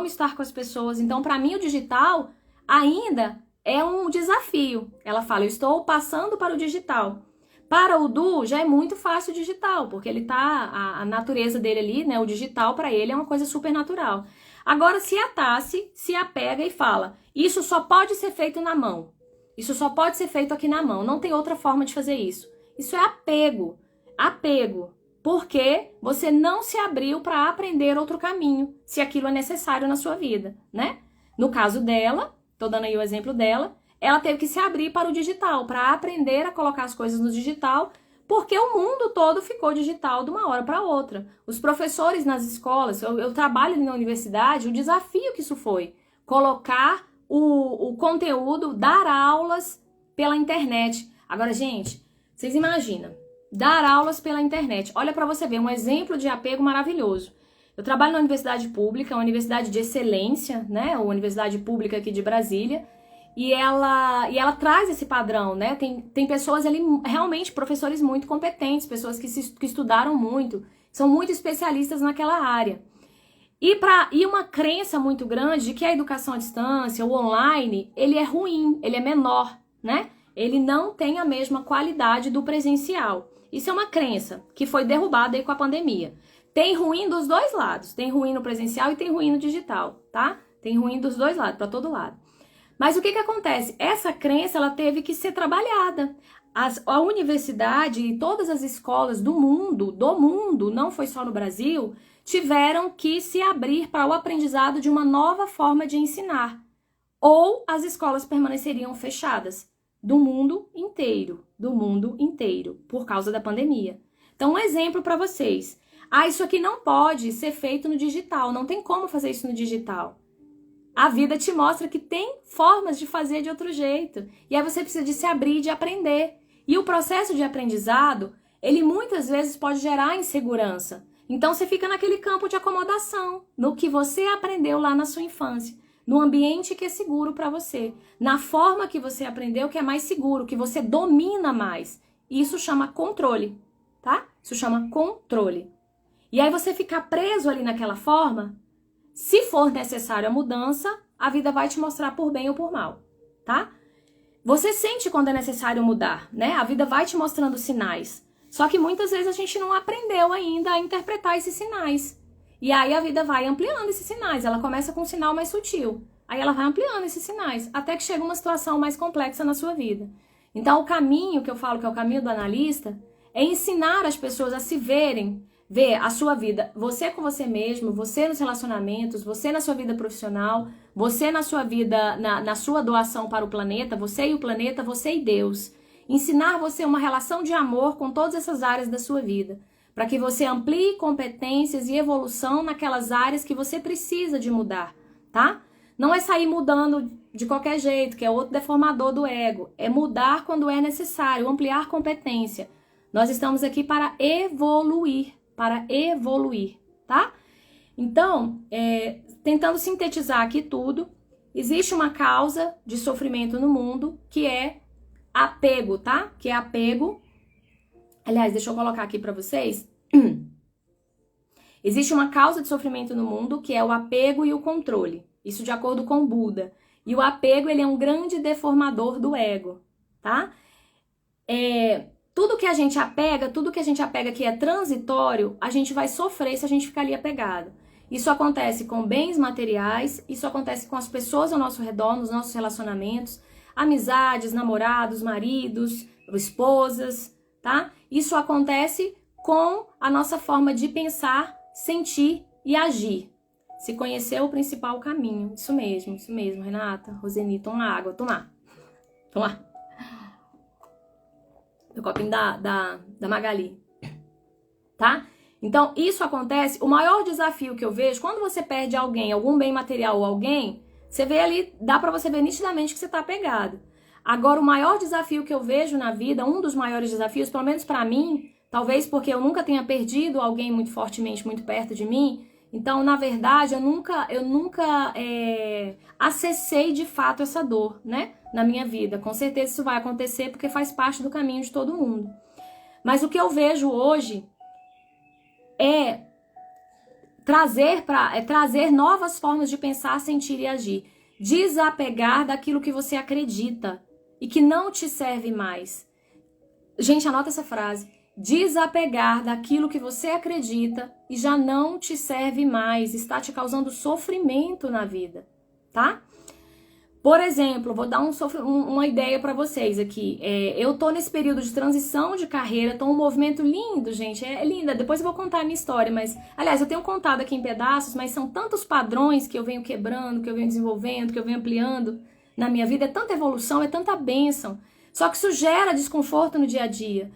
estar com as pessoas, então para mim o digital ainda é um desafio. Ela fala, eu estou passando para o digital. Para o Du já é muito fácil o digital, porque ele a natureza dele ali, né, o digital para ele é uma coisa super natural. Agora, se a Tassi se apega e fala, isso só pode ser feito na mão, isso só pode ser feito aqui na mão, não tem outra forma de fazer isso. Isso é apego. Apego, porque você não se abriu para aprender outro caminho, se aquilo é necessário na sua vida, né? No caso dela, tô dando aí o exemplo dela, ela teve que se abrir para o digital, para aprender a colocar as coisas no digital, porque o mundo todo ficou digital de uma hora para outra. Os professores nas escolas, eu trabalho na universidade, o desafio que isso foi, colocar o conteúdo, dar aulas pela internet. Agora, gente, vocês imaginam, dar aulas pela internet. Olha para você ver, um exemplo de apego maravilhoso. Eu trabalho na universidade pública, uma universidade de excelência, né? Uma universidade pública aqui de Brasília. E ela traz esse padrão, né? Tem pessoas ali, realmente, professores muito competentes, pessoas que estudaram muito, são muito especialistas naquela área. E uma crença muito grande de que a educação à distância, o online, ele é ruim, ele é menor, né? Ele não tem a mesma qualidade do presencial. Isso é uma crença que foi derrubada aí com a pandemia. Tem ruim dos dois lados. Tem ruim no presencial e tem ruim no digital, tá? Tem ruim dos dois lados, para todo lado. Mas o que acontece? Essa crença, ela teve que ser trabalhada. A universidade e todas as escolas do mundo, não foi só no Brasil, tiveram que se abrir para o aprendizado de uma nova forma de ensinar. Ou as escolas permaneceriam fechadas. Do mundo inteiro, por causa da pandemia. Então, um exemplo para vocês. Isso aqui não pode ser feito no digital, não tem como fazer isso no digital. A vida te mostra que tem formas de fazer de outro jeito. E aí você precisa de se abrir e de aprender. E o processo de aprendizado, ele muitas vezes pode gerar insegurança. Então, você fica naquele campo de acomodação, no que você aprendeu lá na sua infância. No ambiente que é seguro para você, na forma que você aprendeu que é mais seguro, que você domina mais. Isso chama controle, tá? Isso chama controle. E aí você ficar preso ali naquela forma, se for necessário a mudança, a vida vai te mostrar por bem ou por mal, tá? Você sente quando é necessário mudar, né? A vida vai te mostrando sinais. Só que muitas vezes a gente não aprendeu ainda a interpretar esses sinais. E aí a vida vai ampliando esses sinais. Ela começa com um sinal mais sutil. Aí ela vai ampliando esses sinais, até que chega uma situação mais complexa na sua vida. Então o caminho que eu falo que é o caminho do analista é ensinar as pessoas a se verem, ver a sua vida, você com você mesmo, você nos relacionamentos, você na sua vida profissional, você na sua vida, na sua doação para o planeta, você e o planeta, você e Deus. Ensinar você uma relação de amor com todas essas áreas da sua vida. para que você amplie competências e evolução naquelas áreas que você precisa de mudar, tá? Não é sair mudando de qualquer jeito, que é outro deformador do ego. É mudar quando é necessário, ampliar competência. Nós estamos aqui para evoluir, tá? Então, tentando sintetizar aqui tudo, existe uma causa de sofrimento no mundo que é apego, tá? Que é apego. Aliás, deixa eu colocar aqui para vocês. Existe uma causa de sofrimento no mundo que é o apego e o controle. Isso de acordo com Buda. E o apego, ele é um grande deformador do ego, tá? Tudo que a gente apega que é transitório, a gente vai sofrer se a gente ficar ali apegado. Isso acontece com bens materiais, isso acontece com as pessoas ao nosso redor, nos nossos relacionamentos, amizades, namorados, maridos, esposas, tá? Isso acontece com a nossa forma de pensar, sentir e agir. Se conhecer o principal caminho. Isso mesmo, Renata, Roseni, toma água, toma. Do copinho da Magali, tá? Então, isso acontece, o maior desafio que eu vejo, quando você perde alguém, algum bem material ou alguém, você vê ali, dá pra você ver nitidamente que você tá apegado. Agora, o maior desafio que eu vejo na vida, um dos maiores desafios, pelo menos pra mim, talvez porque eu nunca tenha perdido alguém muito fortemente, muito perto de mim, então, na verdade, eu nunca acessei de fato essa dor, né, na minha vida. Com certeza isso vai acontecer porque faz parte do caminho de todo mundo. Mas o que eu vejo hoje é trazer novas formas de pensar, sentir e agir. Desapegar daquilo que você acredita e que não te serve mais. Gente, anota essa frase. Desapegar daquilo que você acredita e já não te serve mais, está te causando sofrimento na vida, tá? Por exemplo, vou dar uma ideia para vocês aqui. Eu tô nesse período de transição de carreira, tô um movimento lindo, gente, é linda. Depois eu vou contar a minha história, mas, aliás, eu tenho contado aqui em pedaços, mas são tantos padrões que eu venho quebrando, que eu venho desenvolvendo, que eu venho ampliando na minha vida, é tanta evolução, é tanta bênção. Só que isso gera desconforto no dia a dia.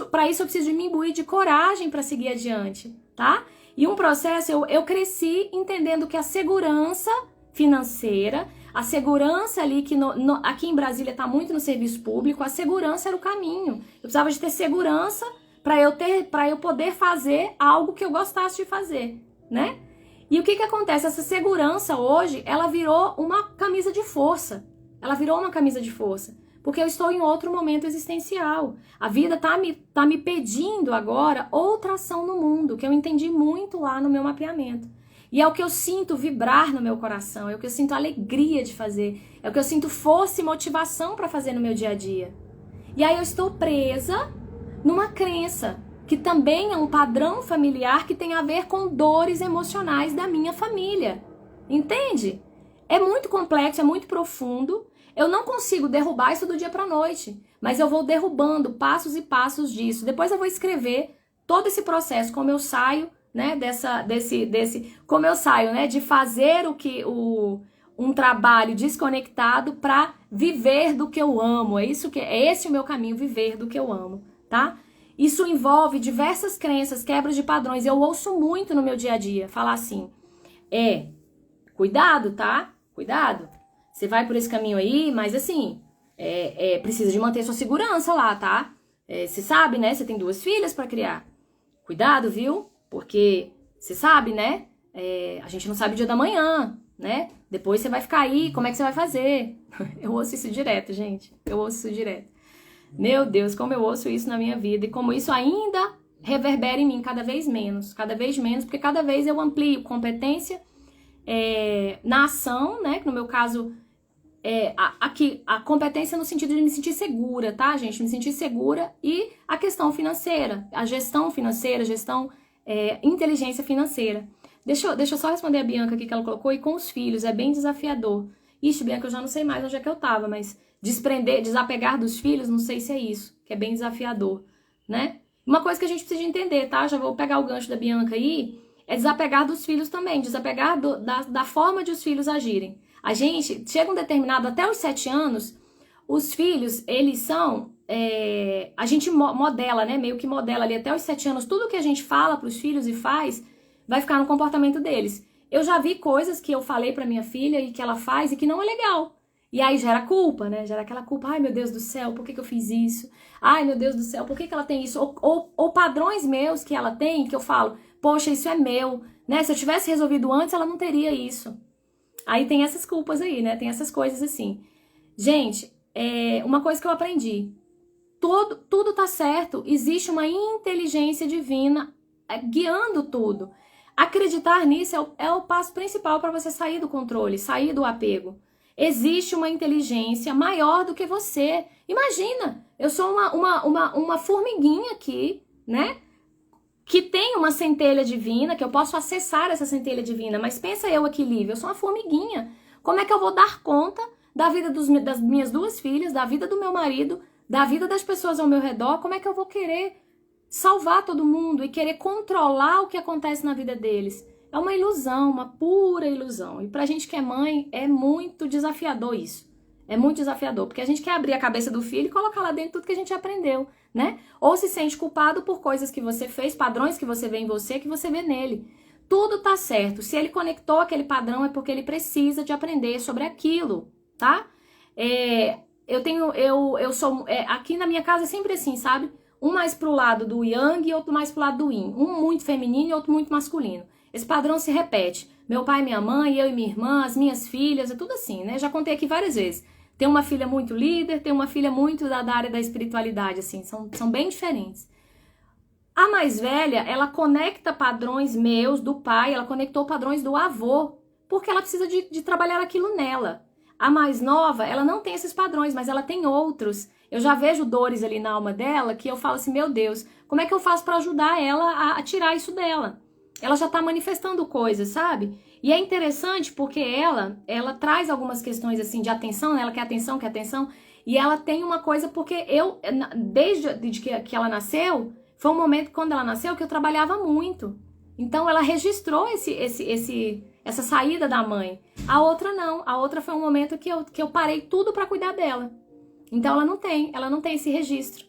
Para isso eu preciso de me imbuir de coragem para seguir adiante, tá? E um processo, eu cresci entendendo que a segurança financeira, a segurança ali, que aqui em Brasília está muito no serviço público, a segurança era o caminho. Eu precisava de ter segurança para eu poder fazer algo que eu gostasse de fazer, né? E o que acontece? Essa segurança hoje, ela virou uma camisa de força. Porque eu estou em outro momento existencial. A vida tá me pedindo agora outra ação no mundo, que eu entendi muito lá no meu mapeamento. E é o que eu sinto vibrar no meu coração, é o que eu sinto alegria de fazer, é o que eu sinto força e motivação para fazer no meu dia a dia. E aí eu estou presa numa crença, que também é um padrão familiar que tem a ver com dores emocionais da minha família. Entende? É muito complexo, é muito profundo. Eu não consigo derrubar isso do dia para a noite, mas eu vou derrubando passos e passos disso. Depois eu vou escrever todo esse processo, como eu saio, né, como eu saio, né, de fazer um trabalho desconectado para viver do que eu amo. É esse o meu caminho, viver do que eu amo, tá? Isso envolve diversas crenças, quebras de padrões. Eu ouço muito no meu dia a dia falar assim: cuidado, tá? Cuidado. Você vai por esse caminho aí, mas assim, precisa de manter sua segurança lá, tá? Você sabe, né? Você tem 2 filhas pra criar. Cuidado, viu? Porque você sabe, né? A gente não sabe o dia da manhã, né? Depois você vai ficar aí, como é que você vai fazer? Eu ouço isso direto, gente. Eu ouço isso direto. Meu Deus, como eu ouço isso na minha vida e como isso ainda reverbera em mim cada vez menos, porque cada vez eu amplio competência na ação, né? Que no meu caso, aqui, a competência no sentido de me sentir segura, tá, gente? Me sentir segura e a questão financeira, a gestão financeira, inteligência financeira. Deixa eu só responder a Bianca aqui que ela colocou, e com os filhos, é bem desafiador. Ixi, Bianca, eu já não sei mais onde é que eu tava, mas desapegar dos filhos, não sei se é isso, que é bem desafiador, né? Uma coisa que a gente precisa entender, tá? Já vou pegar o gancho da Bianca aí, é desapegar dos filhos também, desapegar da forma de os filhos agirem. A gente chega um determinado, até os 7 anos, Os filhos, eles são... a gente modela, né? Meio que modela ali até os 7 anos. Tudo que a gente fala pros filhos e faz, vai ficar no comportamento deles. Eu já vi coisas que eu falei pra minha filha e que ela faz e que não é legal. E aí gera culpa, né? Gera aquela culpa. Ai, meu Deus do céu, por que eu fiz isso? Ai, meu Deus do céu, por que ela tem isso? Ou padrões meus que ela tem, que eu falo, poxa, isso é meu, né? Se eu tivesse resolvido antes, ela não teria isso. Aí tem essas culpas aí, né? Tem essas coisas assim. Gente, uma coisa que eu aprendi. Tudo tá certo. Existe uma inteligência divina guiando tudo. Acreditar nisso é o passo principal para você sair do controle, sair do apego. Existe uma inteligência maior do que você. Imagina, eu sou uma formiguinha aqui, né? Que tem uma centelha divina, que eu posso acessar essa centelha divina. Mas pensa eu aqui, Lívia, eu sou uma formiguinha. Como é que eu vou dar conta da vida das minhas 2 filhas, da vida do meu marido, da vida das pessoas ao meu redor? Como é que eu vou querer salvar todo mundo e querer controlar o que acontece na vida deles? É uma ilusão, uma pura ilusão. E pra gente que é mãe, é muito desafiador isso. É muito desafiador, porque a gente quer abrir a cabeça do filho e colocar lá dentro tudo que a gente aprendeu, né? Ou se sente culpado por coisas que você fez, padrões que você vê em você, que você vê nele. Tudo tá certo. Se ele conectou aquele padrão, é porque ele precisa de aprender sobre aquilo, tá? Aqui na minha casa é sempre assim, sabe? Um mais pro lado do yang e outro mais pro lado do yin. Um muito feminino e outro muito masculino. Esse padrão se repete. Meu pai, minha mãe, eu e minha irmã, as minhas filhas, é tudo assim, né? Já contei aqui várias vezes. Tem uma filha muito líder, tem uma filha muito da área da espiritualidade, assim, são bem diferentes. A mais velha, ela conecta padrões meus, do pai, ela conectou padrões do avô, porque ela precisa de trabalhar aquilo nela. A mais nova, ela não tem esses padrões, mas ela tem outros. Eu já vejo dores ali na alma dela que eu falo assim, meu Deus, como é que eu faço para ajudar ela a tirar isso dela? Ela já tá manifestando coisas, sabe? E é interessante porque ela traz algumas questões assim de atenção, né? Ela quer atenção, e ela tem uma coisa porque desde que ela nasceu, foi um momento quando ela nasceu que eu trabalhava muito. Então ela registrou essa saída da mãe. A outra não, a outra foi um momento que eu parei tudo para cuidar dela. Então ela não tem esse registro,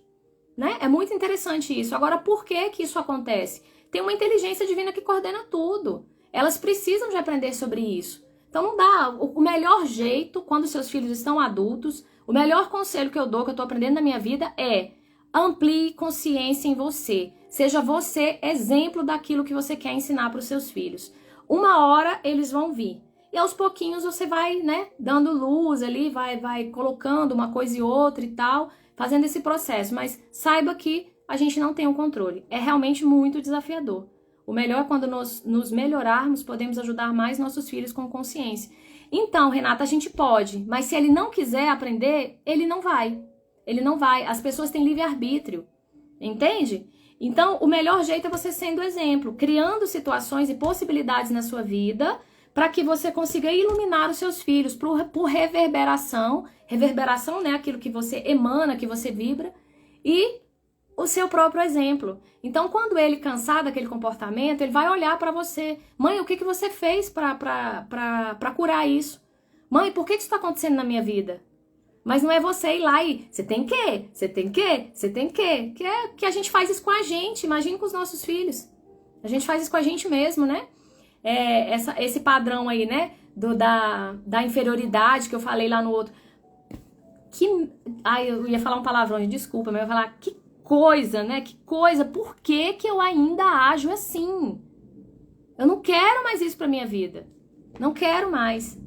né? É muito interessante isso. Agora, por que isso acontece? Tem uma inteligência divina que coordena tudo. Elas precisam de aprender sobre isso. Então não dá. O melhor jeito, quando seus filhos estão adultos, o melhor conselho que eu dou, que eu tô aprendendo na minha vida é amplie consciência em você. Seja você exemplo daquilo que você quer ensinar para os seus filhos. Uma hora eles vão vir. E aos pouquinhos você vai, né, dando luz ali, vai colocando uma coisa e outra e tal, fazendo esse processo. Mas saiba que a gente não tem o controle. É realmente muito desafiador. O melhor é quando nós nos melhorarmos, podemos ajudar mais nossos filhos com consciência. Então, Renata, a gente pode, mas se ele não quiser aprender, ele não vai. Ele não vai. As pessoas têm livre-arbítrio. Entende? Então, o melhor jeito é você sendo exemplo, criando situações e possibilidades na sua vida para que você consiga iluminar os seus filhos por reverberação. Reverberação, né? Aquilo que você emana, que você vibra. E o seu próprio exemplo. Então, quando ele cansar daquele comportamento, ele vai olhar para você. Mãe, o que você fez para curar isso? Mãe, por que isso está acontecendo na minha vida? Mas não é você ir lá e você tem que. Que a gente faz isso com a gente. Imagina com os nossos filhos. A gente faz isso com a gente mesmo, né? Esse padrão aí, né? Da inferioridade que eu falei lá no outro. Eu ia falar um palavrão, desculpa, mas eu ia falar que coisa, né? Que coisa, por que eu ainda ajo assim? Eu não quero mais isso pra minha vida. Não quero mais.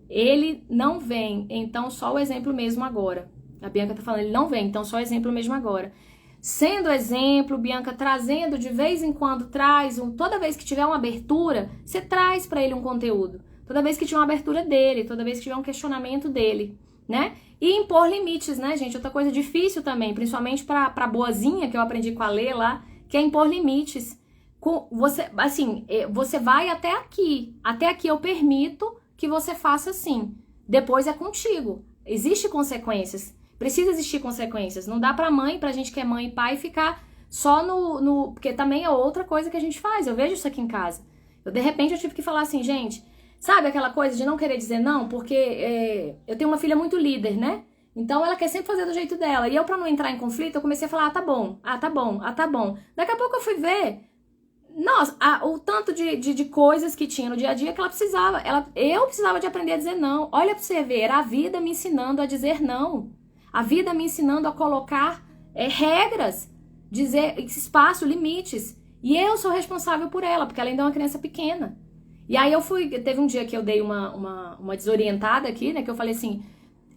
Ele não vem, então só o exemplo mesmo agora. A Bianca tá falando, ele não vem, então só o exemplo mesmo agora. Sendo exemplo, Bianca, trazendo de vez em quando, toda vez que tiver uma abertura, você traz pra ele um conteúdo. Toda vez que tiver uma abertura dele, toda vez que tiver um questionamento dele, né? E impor limites, né, gente? Outra coisa difícil também, principalmente pra boazinha, que eu aprendi com a Lê lá, que é impor limites. Você vai até aqui eu permito que você faça assim. Depois é contigo. Existem consequências. Precisa existir consequências. Não dá pra mãe, pra gente que é mãe e pai, ficar só porque também é outra coisa que a gente faz. Eu vejo isso aqui em casa. De repente eu tive que falar assim, gente, sabe aquela coisa de não querer dizer não? Porque eu tenho uma filha muito líder, né? Então ela quer sempre fazer do jeito dela. E eu, pra não entrar em conflito, eu comecei a falar, tá bom, tá bom, tá bom. Daqui a pouco eu fui ver, nossa, o tanto de coisas que tinha no dia a dia que ela precisava. Eu precisava de aprender a dizer não. Olha pra você ver, era a vida me ensinando a dizer não. A vida me ensinando a colocar regras, dizer espaço, limites. E eu sou responsável por ela, porque ela ainda é uma criança pequena. E aí teve um dia que eu dei uma desorientada aqui, né, que eu falei assim,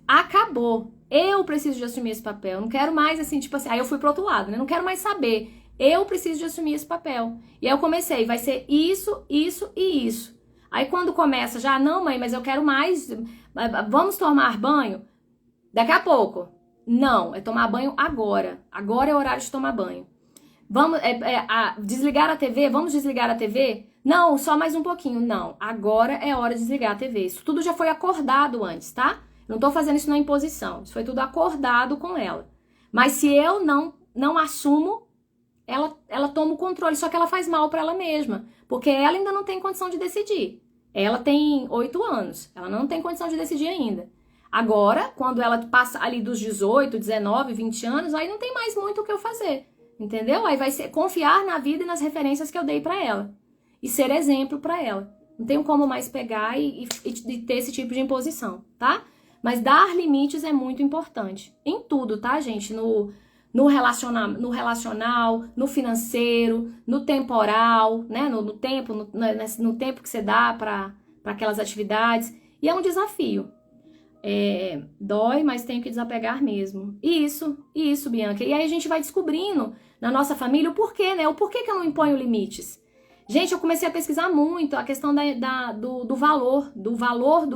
acabou, eu preciso de assumir esse papel, eu não quero mais assim, tipo assim, aí eu fui pro outro lado, né, não quero mais saber, eu preciso de assumir esse papel. E aí eu comecei, vai ser isso, isso e isso. Aí quando começa já, não mãe, mas eu quero mais, vamos tomar banho? Daqui a pouco. Não, é tomar banho agora. Agora é o horário de tomar banho. Vamos desligar a TV? Vamos desligar a TV? Não, só mais um pouquinho. Não, agora é hora de desligar a TV. Isso tudo já foi acordado antes, tá? Não tô fazendo isso na imposição. Isso foi tudo acordado com ela. Mas se eu não assumo, ela toma o controle. Só que ela faz mal pra ela mesma. Porque ela ainda não tem condição de decidir. Ela tem 8 anos. Ela não tem condição de decidir ainda. Agora, quando ela passa ali dos 18, 19, 20 anos, aí não tem mais muito o que eu fazer. Entendeu? Aí vai ser confiar na vida e nas referências que eu dei pra ela. E ser exemplo pra ela. Não tenho como mais pegar e ter esse tipo de imposição, tá? Mas dar limites é muito importante. Em tudo, tá, gente? No relacional, no financeiro, no temporal, né? No tempo que você dá para aquelas atividades. E é um desafio. Dói, mas tenho que desapegar mesmo. Isso, Bianca. E aí a gente vai descobrindo na nossa família o porquê, né? O porquê que eu não imponho limites. Gente, eu comecei a pesquisar muito a questão do valor. Do valor.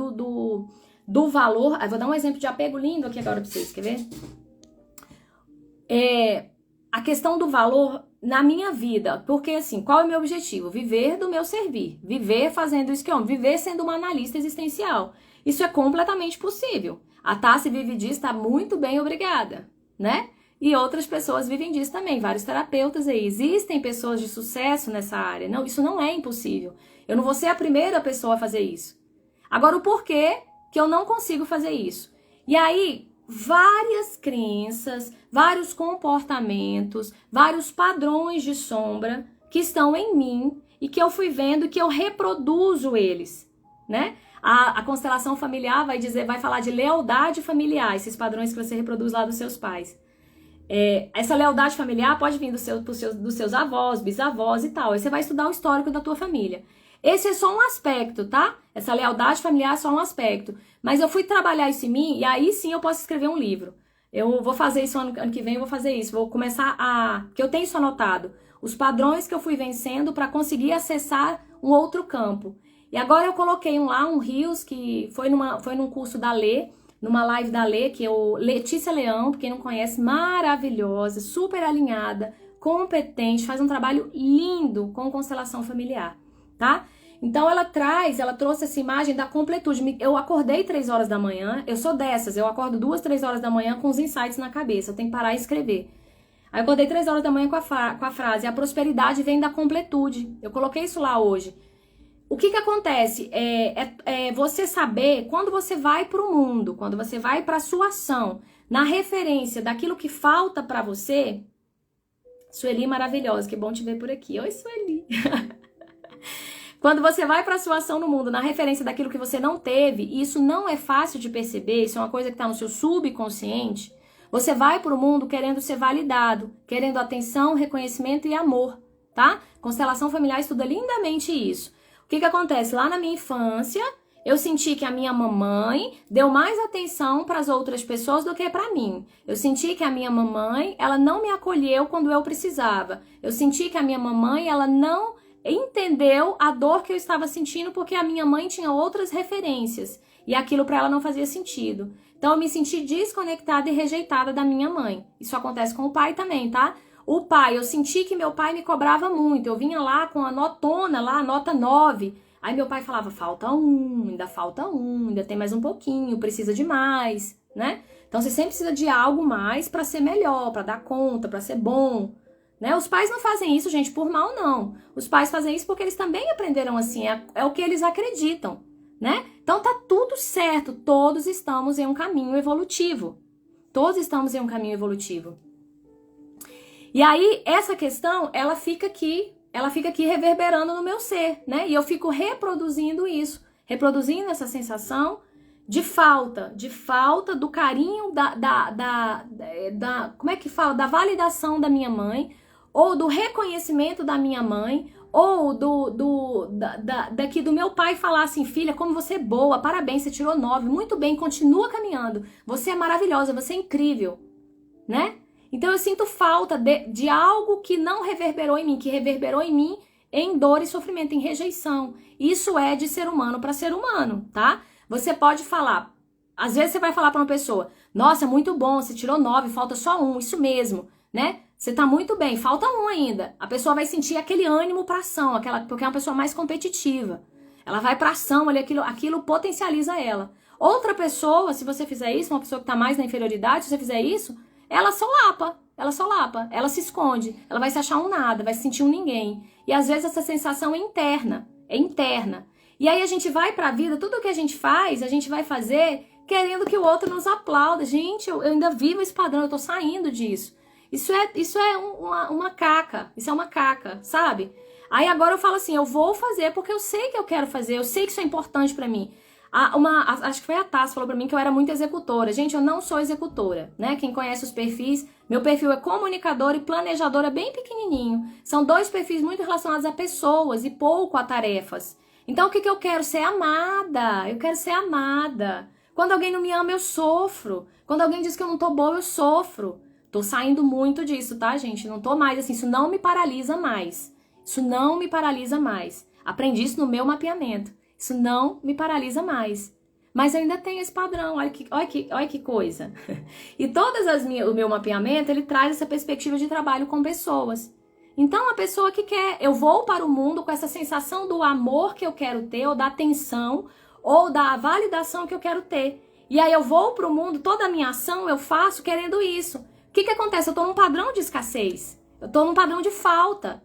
Eu vou dar um exemplo de apego lindo aqui agora pra vocês, quer ver? A questão do valor na minha vida. Porque assim, qual é o meu objetivo? Viver do meu servir. Viver fazendo isso que eu amo. Viver sendo uma analista existencial. Isso é completamente possível. A Tassi vive disso, tá muito bem, obrigada, né? E outras pessoas vivem disso também, vários terapeutas aí. Existem pessoas de sucesso nessa área. Não, isso não é impossível. Eu não vou ser a primeira pessoa a fazer isso. Agora, o porquê que eu não consigo fazer isso? E aí, várias crenças, vários comportamentos, vários padrões de sombra que estão em mim e que eu fui vendo e que eu reproduzo eles, né? A constelação familiar vai falar de lealdade familiar, esses padrões que você reproduz lá dos seus pais. Essa lealdade familiar pode vir dos seus avós, bisavós e tal. Aí você vai estudar o histórico da tua família. Esse é só um aspecto, tá? Essa lealdade familiar é só um aspecto. Mas eu fui trabalhar isso em mim e aí sim eu posso escrever um livro. Eu vou fazer isso ano que vem, eu vou fazer isso. Vou começar porque eu tenho isso anotado. Os padrões que eu fui vencendo para conseguir acessar um outro campo. E agora eu coloquei um Rios, que foi num curso da Lê, numa live da Lê, que Letícia Leão, quem não conhece, maravilhosa, super alinhada, competente, faz um trabalho lindo com constelação familiar, tá? Então ela trouxe essa imagem da completude. Eu acordei 3 horas da manhã, eu sou dessas, eu acordo 2, 3 horas da manhã com os insights na cabeça, eu tenho que parar e escrever. Aí eu acordei 3 horas da manhã com a frase, a prosperidade vem da completude. Eu coloquei isso lá hoje. O que acontece? Você saber, quando você vai para o mundo, quando você vai para a sua ação, na referência daquilo que falta para você. Sueli maravilhosa, que bom te ver por aqui. Oi, Sueli. Quando você vai para a sua ação no mundo, na referência daquilo que você não teve, e isso não é fácil de perceber, isso é uma coisa que está no seu subconsciente, você vai para o mundo querendo ser validado, querendo atenção, reconhecimento e amor, tá? Constelação familiar estuda lindamente isso. O que acontece? Lá na minha infância, eu senti que a minha mamãe deu mais atenção para as outras pessoas do que para mim. Eu senti que a minha mamãe, ela não me acolheu quando eu precisava. Eu senti que a minha mamãe, ela não entendeu a dor que eu estava sentindo porque a minha mãe tinha outras referências e aquilo para ela não fazia sentido. Então eu me senti desconectada e rejeitada da minha mãe. Isso acontece com o pai também, tá? O pai, eu senti que meu pai me cobrava muito. Eu vinha lá com a notona, lá, a nota 9. Aí meu pai falava, falta ainda tem mais um pouquinho, precisa de mais, né? Então você sempre precisa de algo mais para ser melhor, para dar conta, para ser bom, né? Os pais não fazem isso, gente, por mal não. Os pais fazem isso porque eles também aprenderam assim, é o que eles acreditam, né? Então tá tudo certo, todos estamos em um caminho evolutivo, Todos estamos em um caminho evolutivo. E aí, essa questão, ela fica aqui reverberando no meu ser, né? E eu fico reproduzindo isso, reproduzindo essa sensação de falta do carinho, como é que fala? Da validação da minha mãe, ou do reconhecimento da minha mãe, ou daqui do meu pai falar assim, filha, como você é boa, parabéns, você tirou 9, muito bem, continua caminhando, você é maravilhosa, você é incrível, né? Então eu sinto falta de algo que não reverberou em mim, que reverberou em mim em dor e sofrimento, em rejeição. Isso é de ser humano para ser humano, tá? Você pode falar, às vezes você vai falar para uma pessoa, nossa, muito bom, você tirou 9, falta só 1, isso mesmo, né? Você tá muito bem, falta 1 ainda. A pessoa vai sentir aquele ânimo pra ação, porque é uma pessoa mais competitiva. Ela vai pra ação, ali, aquilo potencializa ela. Outra pessoa, se você fizer isso, uma pessoa que tá mais na inferioridade, se você fizer isso, ela solapa, ela se esconde, ela vai se achar um nada, vai se sentir um ninguém. E às vezes essa sensação é interna. E aí a gente vai pra vida, tudo que a gente faz, a gente vai fazer querendo que o outro nos aplauda. Gente, eu ainda vivo esse padrão, eu tô saindo disso. Isso é uma caca, isso é uma caca, sabe? Aí agora eu falo assim, eu vou fazer porque eu sei que eu quero fazer, eu sei que isso é importante pra mim. Acho que foi a Tássia falou pra mim que eu era muito executora. Gente, eu não sou executora, né? Quem conhece os perfis, meu perfil é comunicadora e planejadora bem pequenininho. São 2 perfis muito relacionados a pessoas e pouco a tarefas. Então, o que eu quero? Ser amada. Eu quero ser amada. Quando alguém não me ama, eu sofro. Quando alguém diz que eu não tô boa, eu sofro. Tô saindo muito disso, tá, gente? Não tô mais assim, isso não me paralisa mais. Isso não me paralisa mais. Aprendi isso no meu mapeamento. Isso não me paralisa mais. Mas eu ainda tenho esse padrão, olha que coisa. E o meu mapeamento, ele traz essa perspectiva de trabalho com pessoas. Então, a pessoa que quer, eu vou para o mundo com essa sensação do amor que eu quero ter, ou da atenção, ou da validação que eu quero ter. E aí eu vou para o mundo, toda a minha ação eu faço querendo isso. O que acontece? Eu estou num padrão de escassez. Eu estou num padrão de falta.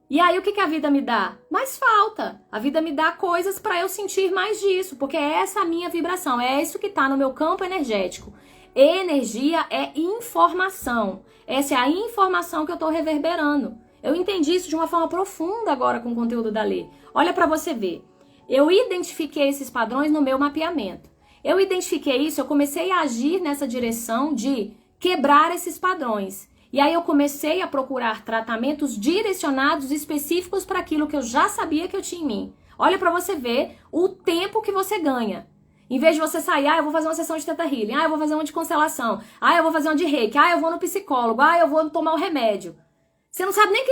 E aí o que a vida me dá? Mais falta. A vida me dá coisas para eu sentir mais disso, porque é essa a minha vibração, é isso que está no meu campo energético. Energia é informação. Essa é a informação que eu estou reverberando. Eu entendi isso de uma forma profunda agora com o conteúdo da Lê. Olha para você ver. Eu identifiquei esses padrões no meu mapeamento. Eu identifiquei isso, eu comecei a agir nessa direção de quebrar esses padrões. E aí eu comecei a procurar tratamentos direcionados específicos para aquilo que eu já sabia que eu tinha em mim. Olha para você ver o tempo que você ganha. Em vez de você sair, eu vou fazer uma sessão de Theta Healing, eu vou fazer uma de constelação, eu vou fazer uma de reiki, eu vou no psicólogo, eu vou tomar o remédio. Você não sabe nem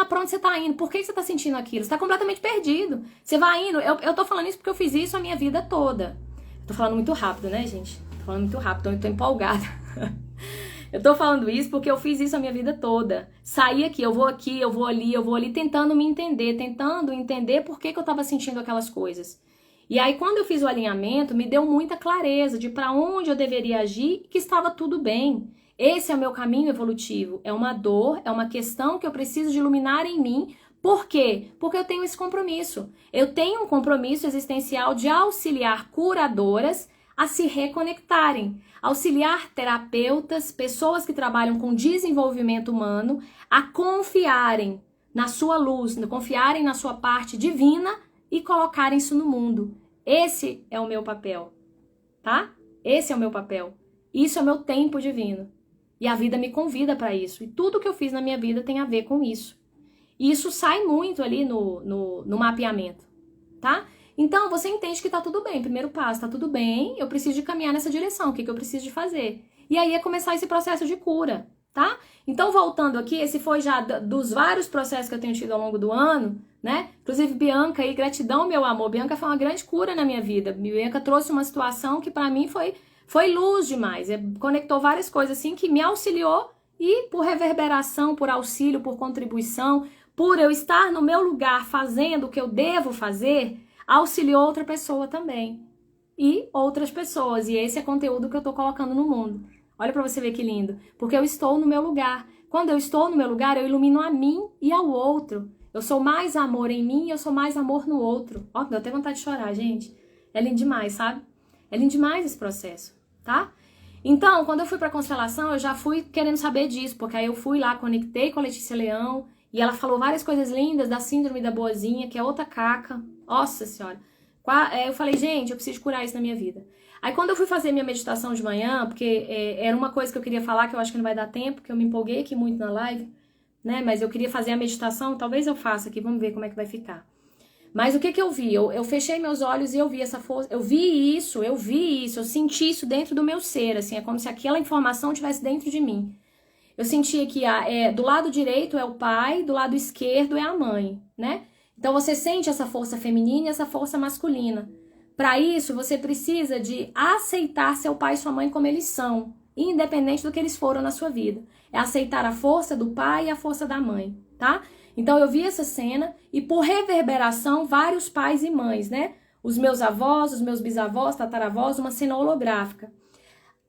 pra onde você tá indo, por que você tá sentindo aquilo, você tá completamente perdido. Você vai indo, eu tô falando isso porque eu fiz isso a minha vida toda. Eu tô falando muito rápido, né, gente? Tô falando muito rápido, eu tô empolgada. Eu tô falando isso porque eu fiz isso a minha vida toda. Saí aqui, eu vou ali, tentando me entender, tentando entender por que eu tava sentindo aquelas coisas. E aí, quando eu fiz o alinhamento, me deu muita clareza de para onde eu deveria agir e que estava tudo bem. Esse é o meu caminho evolutivo. É uma dor, é uma questão que eu preciso de iluminar em mim. Por quê? Porque eu tenho esse compromisso. Eu tenho um compromisso existencial de auxiliar curadoras a se reconectarem. Auxiliar terapeutas, pessoas que trabalham com desenvolvimento humano, a confiarem na sua luz, confiarem na sua parte divina e colocarem isso no mundo. Esse é o meu papel, tá? Esse é o meu papel. Isso é o meu tempo divino. E a vida me convida para isso. E tudo que eu fiz na minha vida tem a ver com isso. E isso sai muito ali no mapeamento, tá? Então, você entende que tá tudo bem. Primeiro passo, tá tudo bem. Eu preciso de caminhar nessa direção. O que eu preciso de fazer? E aí é começar esse processo de cura, tá? Então, voltando aqui, esse foi já dos vários processos que eu tenho tido ao longo do ano, né? Inclusive, Bianca aí, gratidão, meu amor. Bianca foi uma grande cura na minha vida. Bianca trouxe uma situação que pra mim foi luz demais. Conectou várias coisas assim que me auxiliou e por reverberação, por auxílio, por contribuição, por eu estar no meu lugar fazendo o que eu devo fazer, auxiliou outra pessoa também. E outras pessoas. E esse é conteúdo que eu tô colocando no mundo. Olha pra você ver que lindo. Porque eu estou no meu lugar. Quando eu estou no meu lugar, eu ilumino a mim e ao outro. Eu sou mais amor em mim e eu sou mais amor no outro. Ó, deu até vontade de chorar, gente. É lindo demais, sabe? É lindo demais esse processo, tá? Então, quando eu fui pra constelação, eu já fui querendo saber disso, porque aí eu fui lá, conectei com a Letícia Leão, e ela falou várias coisas lindas da síndrome da boazinha, que é outra caca. Nossa senhora. Eu falei, gente, eu preciso curar isso na minha vida. Aí quando eu fui fazer minha meditação de manhã, porque era uma coisa que eu queria falar, que eu acho que não vai dar tempo, que eu me empolguei aqui muito na live, né? Mas eu queria fazer a meditação, talvez eu faça aqui, vamos ver como é que vai ficar. Mas o que que eu vi? Eu fechei meus olhos e eu vi essa força, eu senti isso dentro do meu ser, assim, é como se aquela informação estivesse dentro de mim. Eu sentia que do lado direito é o pai, do lado esquerdo é a mãe, né? Então você sente essa força feminina e essa força masculina. Para isso, você precisa de aceitar seu pai e sua mãe como eles são, independente do que eles foram na sua vida. É aceitar a força do pai e a força da mãe, tá? Então eu vi essa cena e por reverberação, vários pais e mães, né? Os meus avós, os meus bisavós, tataravós, uma cena holográfica.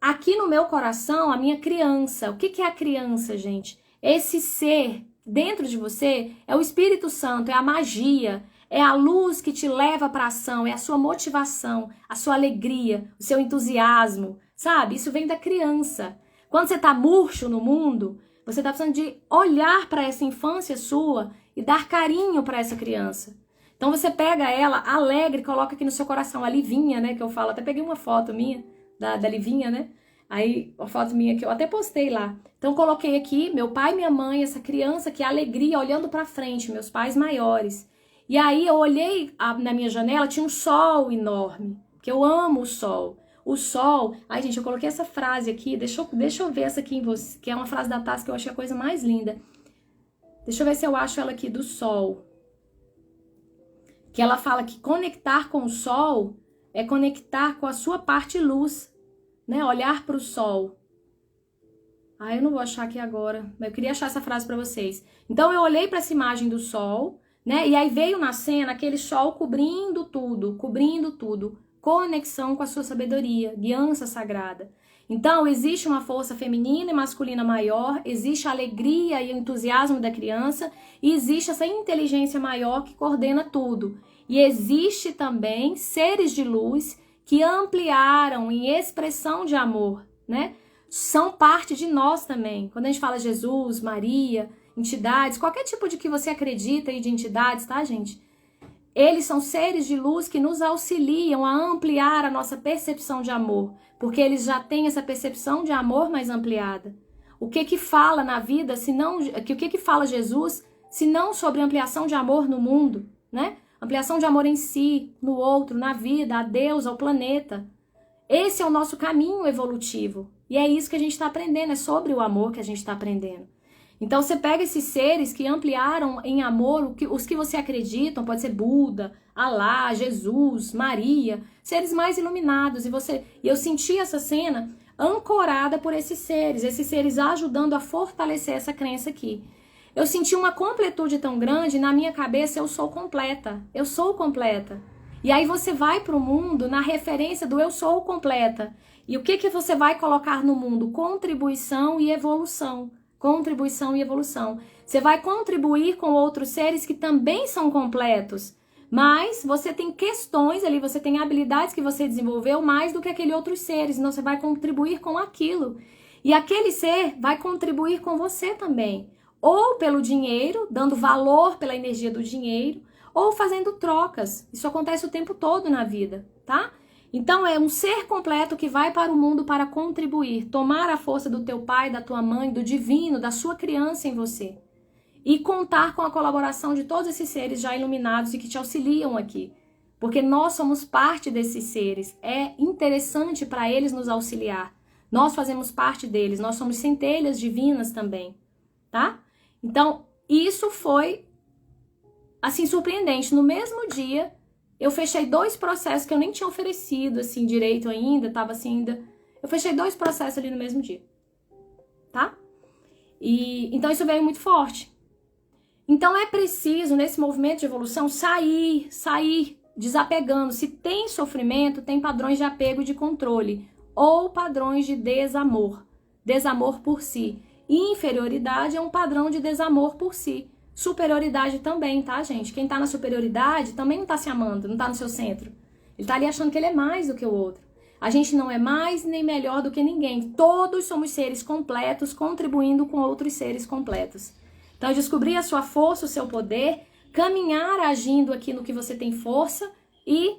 Aqui no meu coração, a minha criança. O que é a criança, gente? Esse ser dentro de você é o Espírito Santo, é a magia, é a luz que te leva para a ação, é a sua motivação, a sua alegria, o seu entusiasmo, sabe? Isso vem da criança. Quando você tá murcho no mundo, você tá precisando de olhar para essa infância sua e dar carinho para essa criança. Então você pega ela alegre, coloca aqui no seu coração, a Livinha, né, que eu falo, até peguei uma foto minha, da Livinha, né? Aí, a foto minha que eu até postei lá. Então, coloquei aqui meu pai e minha mãe, essa criança que é alegria, olhando pra frente, meus pais maiores. E aí, eu olhei na minha janela, tinha um sol enorme, que eu amo o sol. O sol... Ai, gente, eu coloquei essa frase aqui, deixa eu ver essa aqui em você, que é uma frase da Tassi que eu achei a coisa mais linda. Deixa eu ver se eu acho ela aqui, do sol. Que ela fala que conectar com o sol é conectar com a sua parte luz, né? Olhar para o sol. Ah, eu não vou achar aqui agora, mas eu queria achar essa frase para vocês. Então eu olhei para essa imagem do sol, né? E aí veio na cena aquele sol cobrindo tudo, cobrindo tudo. Conexão com a sua sabedoria, guiança sagrada. Então existe uma força feminina e masculina maior, existe a alegria e o entusiasmo da criança e existe essa inteligência maior que coordena tudo. E existe também seres de luz que ampliaram em expressão de amor, né? São parte de nós também. Quando a gente fala Jesus, Maria, entidades, qualquer tipo de que você acredita aí de entidades, tá, gente? Eles são seres de luz que nos auxiliam a ampliar a nossa percepção de amor, porque eles já têm essa percepção de amor mais ampliada. O que fala na vida, o que fala Jesus, se não sobre ampliação de amor no mundo, né? Ampliação de amor em si, no outro, na vida, a Deus, ao planeta. Esse é o nosso caminho evolutivo. E é isso que a gente está aprendendo, é sobre o amor que a gente está aprendendo. Então você pega esses seres que ampliaram em amor os que você acredita, pode ser Buda, Alá, Jesus, Maria, seres mais iluminados. E eu senti essa cena ancorada por esses seres ajudando a fortalecer essa crença aqui. Eu senti uma completude tão grande, na minha cabeça eu sou completa, eu sou completa. E aí você vai para o mundo na referência do eu sou completa. E o que você vai colocar no mundo? Contribuição e evolução. Contribuição e evolução. Você vai contribuir com outros seres que também são completos, mas você tem questões ali, você tem habilidades que você desenvolveu mais do que aqueles outros seres, então você vai contribuir com aquilo. E aquele ser vai contribuir com você também. Ou pelo dinheiro, dando valor pela energia do dinheiro, ou fazendo trocas. Isso acontece o tempo todo na vida, tá? Então é um ser completo que vai para o mundo para contribuir, tomar a força do teu pai, da tua mãe, do divino, da sua criança em você. E contar com a colaboração de todos esses seres já iluminados e que te auxiliam aqui. Porque nós somos parte desses seres. É interessante para eles nos auxiliar. Nós fazemos parte deles, nós somos centelhas divinas também, tá? Então, isso foi, assim, surpreendente. No mesmo dia, eu fechei 2 processos que eu nem tinha oferecido, assim, direito ainda, tava assim ainda. Eu fechei 2 processos ali no mesmo dia, tá? E então isso veio muito forte. Então é preciso, nesse movimento de evolução, sair, desapegando. Se tem sofrimento, tem padrões de apego e de controle, ou padrões de desamor. Desamor por si. Inferioridade é um padrão de desamor por si. Superioridade também, tá, gente? Quem tá na superioridade também não tá se amando, não tá no seu centro. Ele tá ali achando que ele é mais do que o outro. A gente não é mais nem melhor do que ninguém. Todos somos seres completos, contribuindo com outros seres completos. Então, descobrir a sua força, o seu poder, caminhar agindo aqui no que você tem força e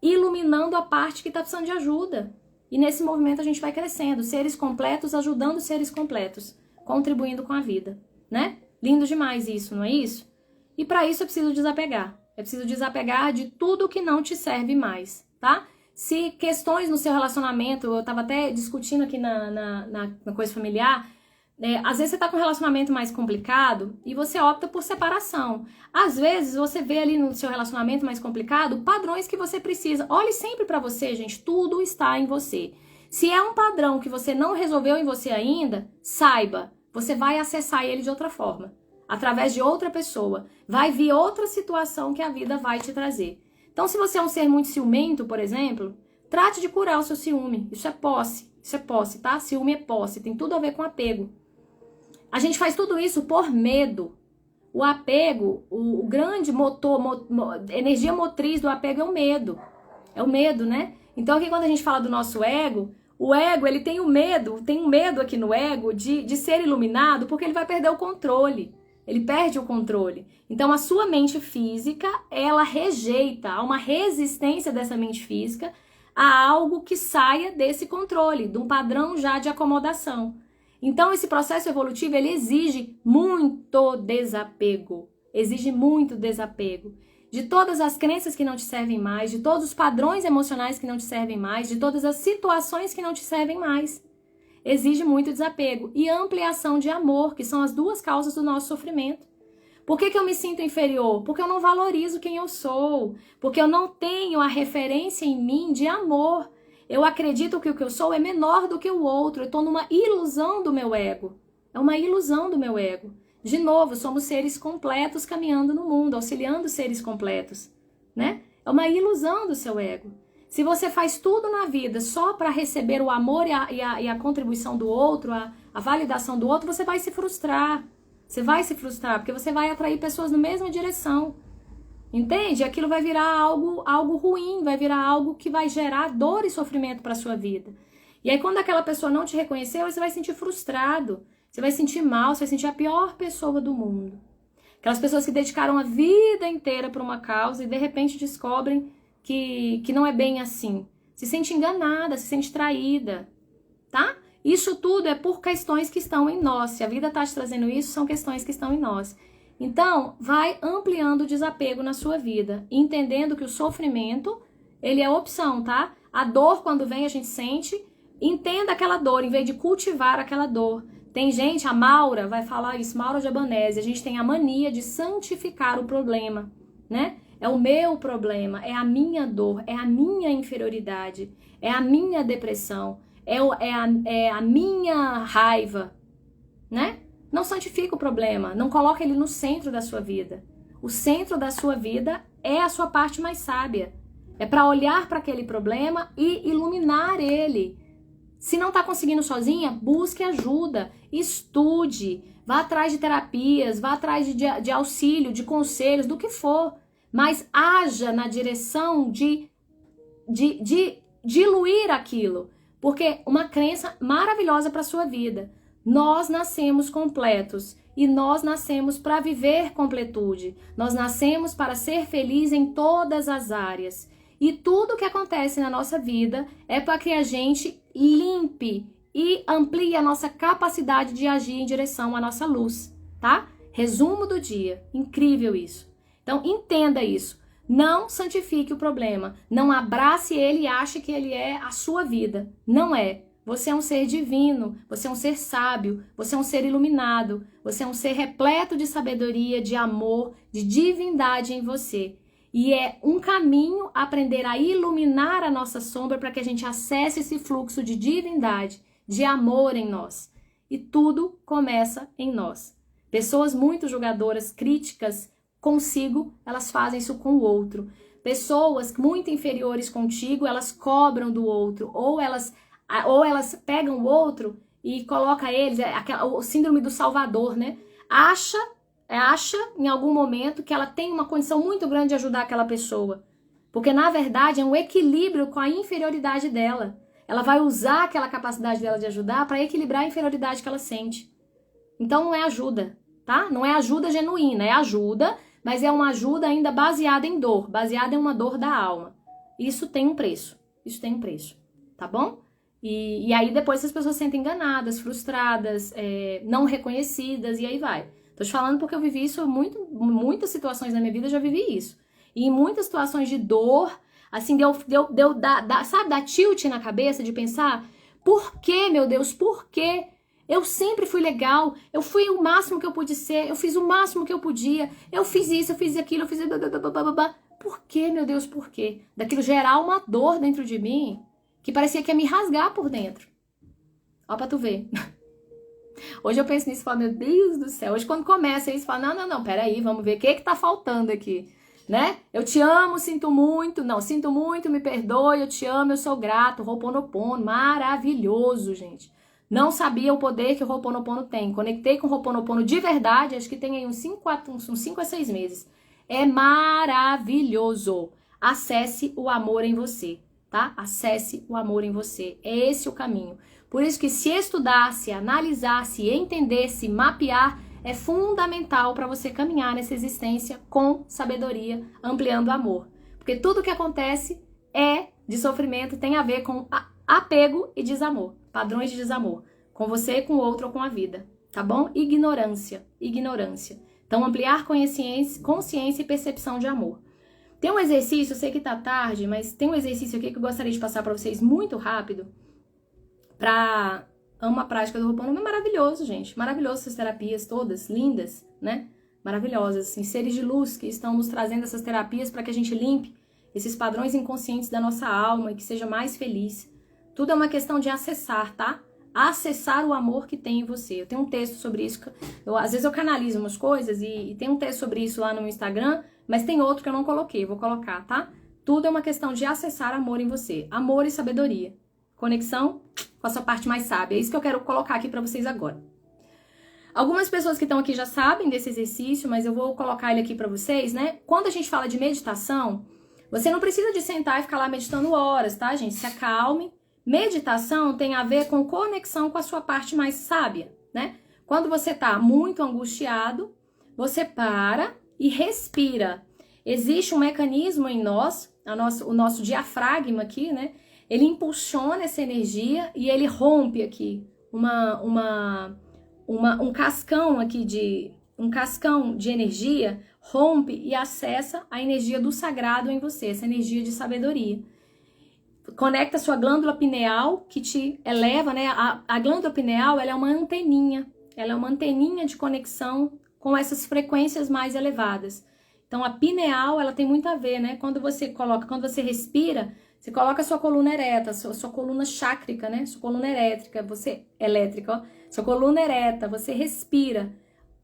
iluminando a parte que está precisando de ajuda. E nesse movimento a gente vai crescendo, seres completos ajudando seres completos, contribuindo com a vida, né? Lindo demais isso, não é isso? E para isso é preciso desapegar. É preciso desapegar de tudo que não te serve mais, tá? Se questões no seu relacionamento, eu estava até discutindo aqui na coisa familiar, às vezes você está com um relacionamento mais complicado e você opta por separação. Às vezes você vê ali no seu relacionamento mais complicado padrões que você precisa. Olhe sempre para você, gente, tudo está em você. Se é um padrão que você não resolveu em você ainda, saiba, você vai acessar ele de outra forma, através de outra pessoa. Vai vir outra situação que a vida vai te trazer. Então, se você é um ser muito ciumento, por exemplo, trate de curar o seu ciúme. Isso é posse, tá? Ciúme é posse, tem tudo a ver com apego. A gente faz tudo isso por medo. O apego, o grande motor, energia motriz do apego é o medo. É o medo, né? Então, aqui quando a gente fala do nosso ego, o ego, ele tem um medo aqui no ego de ser iluminado, porque ele vai perder o controle. Ele perde o controle. Então, a sua mente física, ela rejeita, há uma resistência dessa mente física a algo que saia desse controle, de um padrão já de acomodação. Então, esse processo evolutivo, ele exige muito desapego. Exige muito desapego. De todas as crenças que não te servem mais, de todos os padrões emocionais que não te servem mais, de todas as situações que não te servem mais. Exige muito desapego e ampliação de amor, que são as duas causas do nosso sofrimento. Por que eu me sinto inferior? Porque eu não valorizo quem eu sou, porque eu não tenho a referência em mim de amor. Eu acredito que o que eu sou é menor do que o outro, eu estou numa ilusão do meu ego. É uma ilusão do meu ego. De novo, somos seres completos caminhando no mundo, auxiliando seres completos, né? É uma ilusão do seu ego. Se você faz tudo na vida só para receber o amor e a contribuição do outro, a validação do outro, você vai se frustrar. Você vai se frustrar, porque você vai atrair pessoas na mesma direção. Entende? Aquilo vai virar algo ruim, vai virar algo que vai gerar dor e sofrimento para a sua vida. E aí, quando aquela pessoa não te reconheceu, você vai se sentir frustrado, você vai se sentir mal, você vai sentir a pior pessoa do mundo. Aquelas pessoas que dedicaram a vida inteira para uma causa e de repente descobrem que não é bem assim. Se sente enganada, se sente traída, tá? Isso tudo é por questões que estão em nós. Se a vida está te trazendo isso, são questões que estão em nós. Então, vai ampliando o desapego na sua vida, entendendo que o sofrimento, ele é opção, tá? A dor, quando vem, a gente sente, entenda aquela dor, em vez de cultivar aquela dor. Tem gente, a Maura vai falar isso, Maura de Abanese, a gente tem a mania de santificar o problema, né? É o meu problema, é a minha dor, é a minha inferioridade, é a minha depressão, é a minha raiva, né? Não santifica o problema, não coloca ele no centro da sua vida. O centro da sua vida é a sua parte mais sábia. É para olhar para aquele problema e iluminar ele. Se não está conseguindo sozinha, busque ajuda, estude, vá atrás de terapias, vá atrás de auxílio, de conselhos, do que for. Mas haja na direção de diluir aquilo. Porque uma crença maravilhosa para a sua vida. Nós nascemos completos e nós nascemos para viver completude. Nós nascemos para ser feliz em todas as áreas. E tudo que acontece na nossa vida é para que a gente limpe e amplie a nossa capacidade de agir em direção à nossa luz, tá? Resumo do dia. Incrível isso. Então, entenda isso. Não santifique o problema. Não abrace ele e ache que ele é a sua vida. Não é. Você é um ser divino, você é um ser sábio, você é um ser iluminado, você é um ser repleto de sabedoria, de amor, de divindade em você. E é um caminho aprender a iluminar a nossa sombra para que a gente acesse esse fluxo de divindade, de amor em nós. E tudo começa em nós. Pessoas muito julgadoras, críticas consigo, elas fazem isso com o outro. Pessoas muito inferiores contigo, elas cobram do outro, ou elas pegam o outro e colocam eles, o síndrome do Salvador, né? Acha em algum momento que ela tem uma condição muito grande de ajudar aquela pessoa. Porque, na verdade, é um equilíbrio com a inferioridade dela. Ela vai usar aquela capacidade dela de ajudar para equilibrar a inferioridade que ela sente. Então, não é ajuda, tá? Não é ajuda genuína, é ajuda, mas é uma ajuda ainda baseada em dor, baseada em uma dor da alma. Isso tem um preço, tá bom? E aí depois as pessoas se sentem enganadas, frustradas, não reconhecidas, e aí vai. Tô te falando porque eu vivi isso, muitas situações na minha vida eu já vivi isso. E em muitas situações de dor, assim, sabe, dar tilt na cabeça de pensar, por quê, meu Deus, por quê? Eu sempre fui legal, eu fui o máximo que eu pude ser, eu fiz o máximo que eu podia, eu fiz isso, eu fiz aquilo, eu fiz... Por quê, meu Deus, por quê? Daquilo gerar uma dor dentro de mim que parecia que ia me rasgar por dentro. Ó pra tu ver. Hoje eu penso nisso e falo, meu Deus do céu. Hoje quando começa isso, eu falo, não, peraí, vamos ver o que tá faltando aqui, né? Eu te amo, sinto muito, me perdoe, eu te amo, eu sou grato, Ho'oponopono, maravilhoso, gente. Não sabia o poder que o Ho'oponopono tem. Conectei com o Ho'oponopono de verdade, acho que tem aí uns 5 a 6 meses. É maravilhoso. Acesse o amor em você, tá? Acesse o amor em você. É esse o caminho. Por isso que se estudar, se analisar, se entender, se mapear, é fundamental para você caminhar nessa existência com sabedoria, ampliando o amor. Porque tudo que acontece de sofrimento tem a ver com apego e desamor, padrões de desamor, com você, com o outro ou com a vida, tá bom? Ignorância. Então, ampliar consciência e percepção de amor. Tem um exercício, eu sei que tá tarde, mas tem um exercício aqui que eu gostaria de passar para vocês muito rápido. Amo a prática do Ho'oponopono, é maravilhoso, gente. Maravilhoso essas terapias todas, lindas, né? Maravilhosas, assim, seres de luz que estão nos trazendo essas terapias para que a gente limpe esses padrões inconscientes da nossa alma e que seja mais feliz. Tudo é uma questão de acessar, tá? Acessar o amor que tem em você. Eu tenho um texto sobre isso. Às vezes eu canalizo umas coisas e tem um texto sobre isso lá no meu Instagram, mas tem outro que eu não coloquei, vou colocar, tá? Tudo é uma questão de acessar amor em você. Amor e sabedoria. Conexão com a sua parte mais sábia. É isso que eu quero colocar aqui pra vocês agora. Algumas pessoas que estão aqui já sabem desse exercício, mas eu vou colocar ele aqui pra vocês, né? Quando a gente fala de meditação, você não precisa de sentar e ficar lá meditando horas, tá, gente? Se acalme. Meditação tem a ver com conexão com a sua parte mais sábia, né? Quando você tá muito angustiado, você para e respira. Existe um mecanismo em nós, o nosso diafragma aqui, né? Ele impulsiona essa energia e ele rompe aqui um cascão aqui um cascão de energia, rompe e acessa a energia do sagrado em você, essa energia de sabedoria. Conecta a sua glândula pineal, que te eleva, né? A glândula pineal, ela é uma anteninha de conexão com essas frequências mais elevadas. Então, a pineal, ela tem muito a ver, né? Quando você respira, você coloca a sua coluna ereta, sua coluna chácrica, né? Sua coluna elétrica, sua coluna ereta, você respira.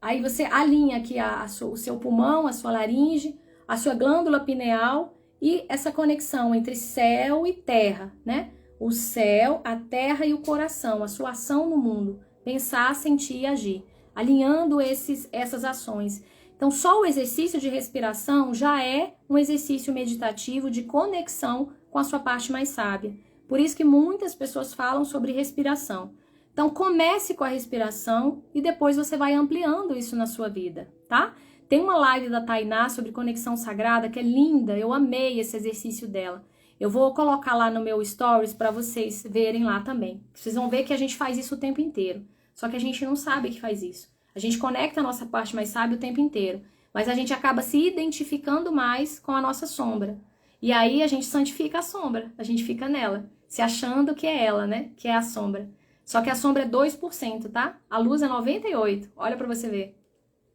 Aí você alinha aqui o seu pulmão, a sua laringe, a sua glândula pineal e essa conexão entre céu e terra, né? O céu, a terra e o coração, a sua ação no mundo. Pensar, sentir e agir. Alinhando essas ações. Então, só o exercício de respiração já é um exercício meditativo de conexão com a sua parte mais sábia. Por isso que muitas pessoas falam sobre respiração. Então, comece com a respiração e depois você vai ampliando isso na sua vida, tá? Tem uma live da Tainá sobre conexão sagrada que é linda, eu amei esse exercício dela. Eu vou colocar lá no meu stories para vocês verem lá também. Vocês vão ver que a gente faz isso o tempo inteiro. Só que a gente não sabe que faz isso. A gente conecta a nossa parte mais sábia o tempo inteiro. Mas a gente acaba se identificando mais com a nossa sombra. E aí a gente santifica a sombra. A gente fica nela. Se achando que é ela, né? Que é a sombra. Só que a sombra é 2%, tá? A luz é 98%. Olha pra você ver.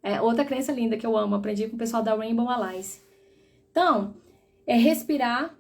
É outra crença linda que eu amo. Aprendi com o pessoal da Rainbow Alliance. Então, é respirar,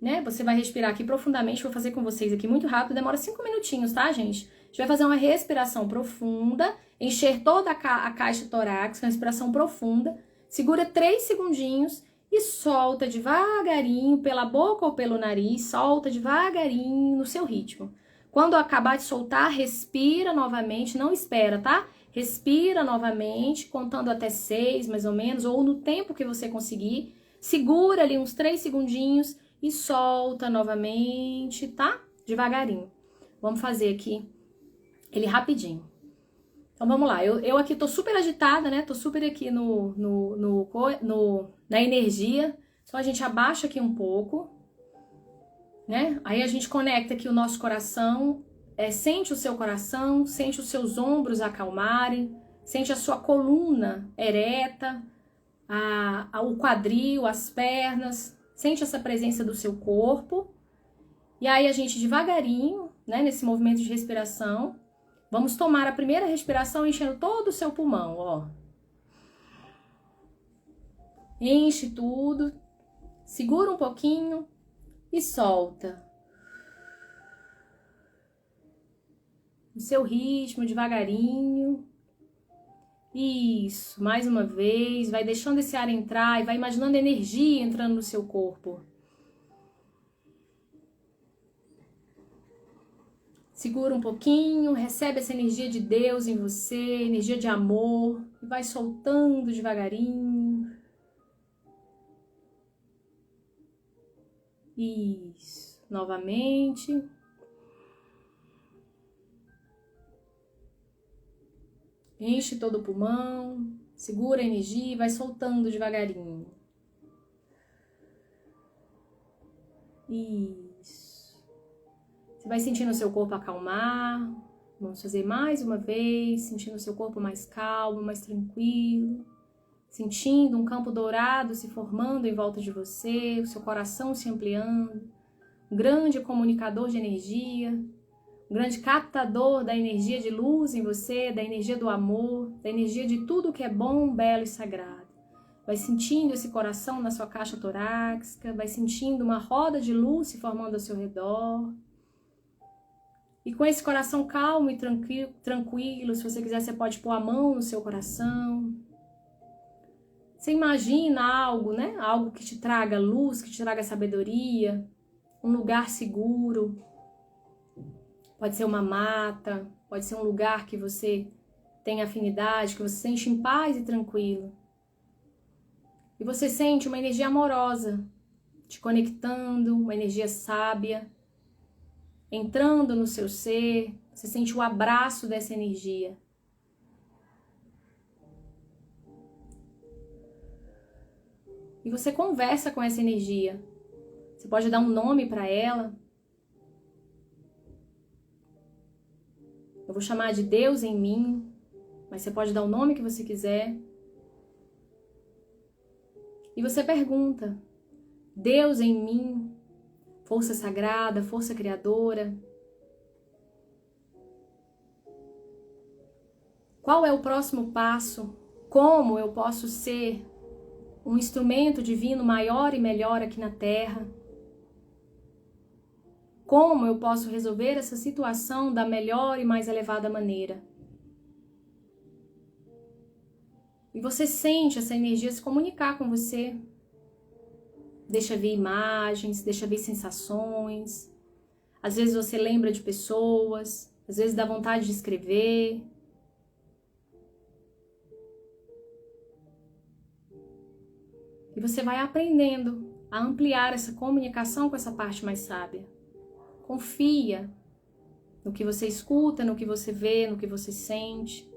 né? Você vai respirar aqui profundamente. Vou fazer com vocês aqui muito rápido. Demora 5 minutinhos, tá, gente? A gente vai fazer uma respiração profunda. Encher toda a caixa torácica, uma respiração profunda. Segura 3 segundinhos e solta devagarinho pela boca ou pelo nariz. Solta devagarinho no seu ritmo. Quando acabar de soltar, respira novamente. Não espera, tá? Respira novamente, contando até 6, mais ou menos, ou no tempo que você conseguir. Segura ali uns 3 segundinhos e solta novamente, tá? Devagarinho. Vamos fazer aqui ele rapidinho. Então vamos lá, eu aqui tô super agitada, né? Tô super aqui na energia. Só a gente abaixa aqui um pouco, né? Aí a gente conecta aqui o nosso coração, sente o seu coração, sente os seus ombros acalmarem, sente a sua coluna ereta, o quadril, as pernas, sente essa presença do seu corpo. E aí a gente devagarinho, né, nesse movimento de respiração, vamos tomar a primeira respiração enchendo todo o seu pulmão, ó. Enche tudo, segura um pouquinho e solta. No seu ritmo, devagarinho. Isso, mais uma vez, vai deixando esse ar entrar e vai imaginando energia entrando no seu corpo. Segura um pouquinho, recebe essa energia de Deus em você, energia de amor, e vai soltando devagarinho. Isso, novamente. Enche todo o pulmão, segura a energia e vai soltando devagarinho. Isso. Você vai sentindo o seu corpo acalmar. Vamos fazer mais uma vez, sentindo o seu corpo mais calmo, mais tranquilo. Sentindo um campo dourado se formando em volta de você, o seu coração se ampliando. Um grande comunicador de energia, um grande captador da energia de luz em você, da energia do amor, da energia de tudo que é bom, belo e sagrado. Vai sentindo esse coração na sua caixa torácica, vai sentindo uma roda de luz se formando ao seu redor. E com esse coração calmo e tranquilo, se você quiser, você pode pôr a mão no seu coração. Você imagina algo, né? Algo que te traga luz, que te traga sabedoria, um lugar seguro. Pode ser uma mata, pode ser um lugar que você tem afinidade, que você se sente em paz e tranquilo. E você sente uma energia amorosa, te conectando, uma energia sábia, entrando no seu ser, você sente o abraço dessa energia. E você conversa com essa energia. Você pode dar um nome para ela. Eu vou chamar de Deus em mim, mas você pode dar o nome que você quiser. E você pergunta: Deus em mim, força sagrada, força criadora, qual é o próximo passo? Como eu posso ser um instrumento divino maior e melhor aqui na Terra? Como eu posso resolver essa situação da melhor e mais elevada maneira? E você sente essa energia se comunicar com você. Deixa ver imagens, deixa ver sensações. Às vezes você lembra de pessoas, às vezes dá vontade de escrever. E você vai aprendendo a ampliar essa comunicação com essa parte mais sábia. Confia no que você escuta, no que você vê, no que você sente.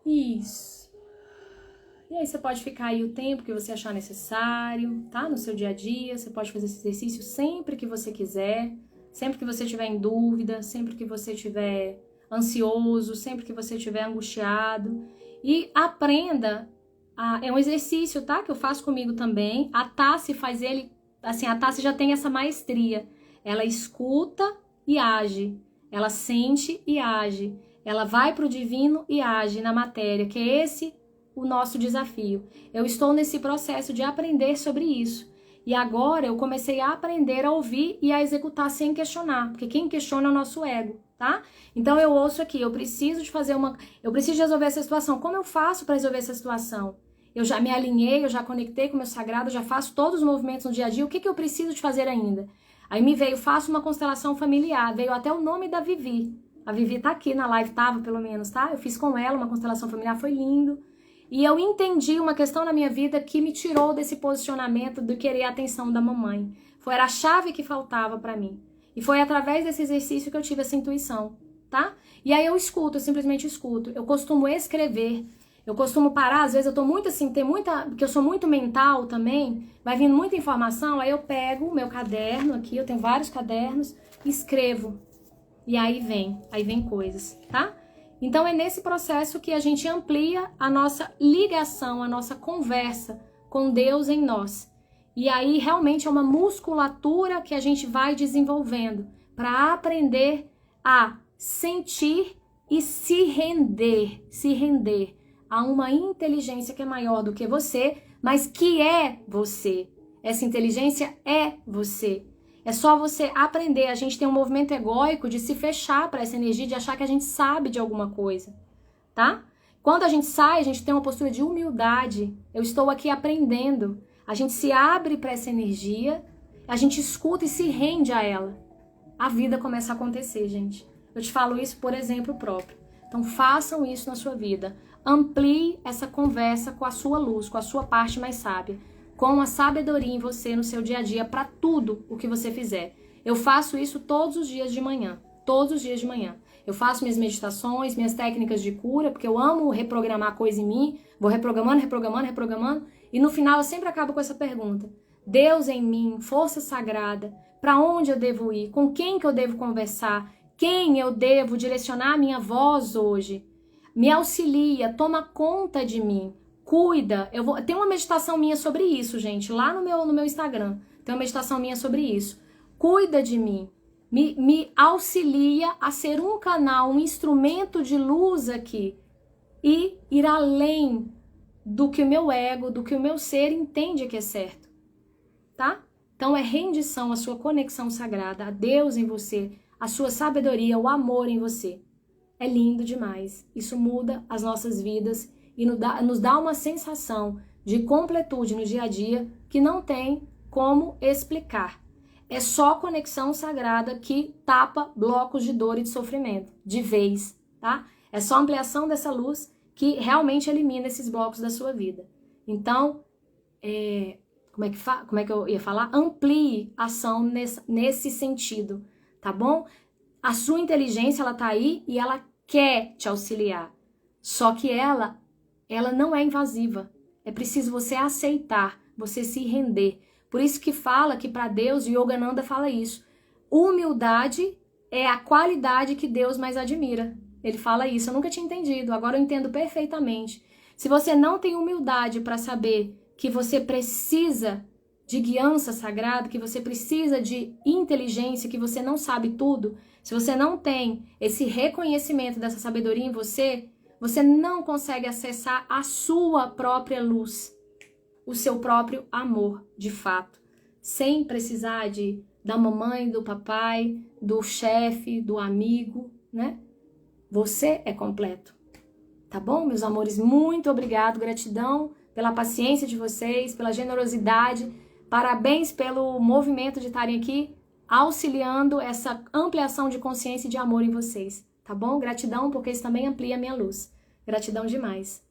Isso. E aí você pode ficar aí o tempo que você achar necessário, tá? No seu dia a dia, você pode fazer esse exercício sempre que você quiser, sempre que você estiver em dúvida, sempre que você estiver ansioso, sempre que você estiver angustiado. E aprenda, é um exercício, tá? Que eu faço comigo também. A Tassi faz ele, assim, a Tassi já tem essa maestria. Ela escuta e age, ela sente e age, ela vai pro divino e age na matéria, que é esse o nosso desafio. Eu estou nesse processo de aprender sobre isso. E agora eu comecei a aprender a ouvir e a executar sem questionar, porque quem questiona é o nosso ego, tá? Então eu ouço aqui, eu preciso resolver essa situação. Como eu faço para resolver essa situação? Eu já me alinhei, eu já conectei com o meu sagrado, eu já faço todos os movimentos no dia a dia. O que eu preciso de fazer ainda? Aí me veio, faço uma constelação familiar, veio até o nome da Vivi. A Vivi tá aqui na live, tava pelo menos, tá? Eu fiz com ela uma constelação familiar, foi lindo. E eu entendi uma questão na minha vida que me tirou desse posicionamento de querer a atenção da mamãe. Era a chave que faltava pra mim. E foi através desse exercício que eu tive essa intuição, tá? E aí eu escuto, eu simplesmente escuto. Eu costumo escrever. Eu costumo parar, às vezes eu tô muito assim, porque eu sou muito mental também, vai vindo muita informação, aí eu pego o meu caderno aqui, eu tenho vários cadernos, escrevo. E aí vem coisas, tá? Então é nesse processo que a gente amplia a nossa ligação, a nossa conversa com Deus em nós. E aí realmente é uma musculatura que a gente vai desenvolvendo para aprender a sentir e se render a uma inteligência que é maior do que você, mas que é você. Essa inteligência é você. É só você aprender. A gente tem um movimento egóico de se fechar para essa energia, de achar que a gente sabe de alguma coisa, tá? Quando a gente sai, a gente tem uma postura de humildade. Eu estou aqui aprendendo. A gente se abre para essa energia, a gente escuta e se rende a ela. A vida começa a acontecer, gente. Eu te falo isso por exemplo próprio. Então façam isso na sua vida. Amplie essa conversa com a sua luz, com a sua parte mais sábia, com a sabedoria em você no seu dia a dia para tudo o que você fizer. Eu faço isso todos os dias de manhã, Eu faço minhas meditações, minhas técnicas de cura, porque eu amo reprogramar coisa em mim, vou reprogramando, e no final eu sempre acabo com essa pergunta: Deus em mim, força sagrada, para onde eu devo ir? Com quem que eu devo conversar? Quem eu devo direcionar a minha voz hoje? Me auxilia, toma conta de mim, cuida. Tem uma meditação minha sobre isso, gente, lá no meu Instagram. Tem uma meditação minha sobre isso. Cuida de mim, me auxilia a ser um canal, um instrumento de luz aqui e ir além do que o meu ego, do que o meu ser entende que é certo, tá? Então é rendição, a sua conexão sagrada, a Deus em você, a sua sabedoria, o amor em você. É lindo demais. Isso muda as nossas vidas e nos dá uma sensação de completude no dia a dia que não tem como explicar. É só conexão sagrada que tapa blocos de dor e de sofrimento, de vez, tá? É só ampliação dessa luz que realmente elimina esses blocos da sua vida. Então, como é que eu ia falar? Amplie a ação nesse sentido, tá bom? A sua inteligência, ela tá aí e ela quer te auxiliar. Só que ela não é invasiva. É preciso você aceitar, você se render. Por isso que fala que para Deus, Yogananda fala isso. Humildade é a qualidade que Deus mais admira. Ele fala isso. Eu nunca tinha entendido, agora eu entendo perfeitamente. Se você não tem humildade para saber que você precisa de guiança sagrada, que você precisa de inteligência, que você não sabe tudo, se você não tem esse reconhecimento dessa sabedoria em você, você não consegue acessar a sua própria luz, o seu próprio amor, de fato, sem precisar da mamãe, do papai, do chefe, do amigo, né? Você é completo, tá bom, meus amores? Muito obrigado, gratidão pela paciência de vocês, pela generosidade, parabéns pelo movimento de estarem aqui auxiliando essa ampliação de consciência e de amor em vocês, tá bom? Gratidão, porque isso também amplia a minha luz. Gratidão demais.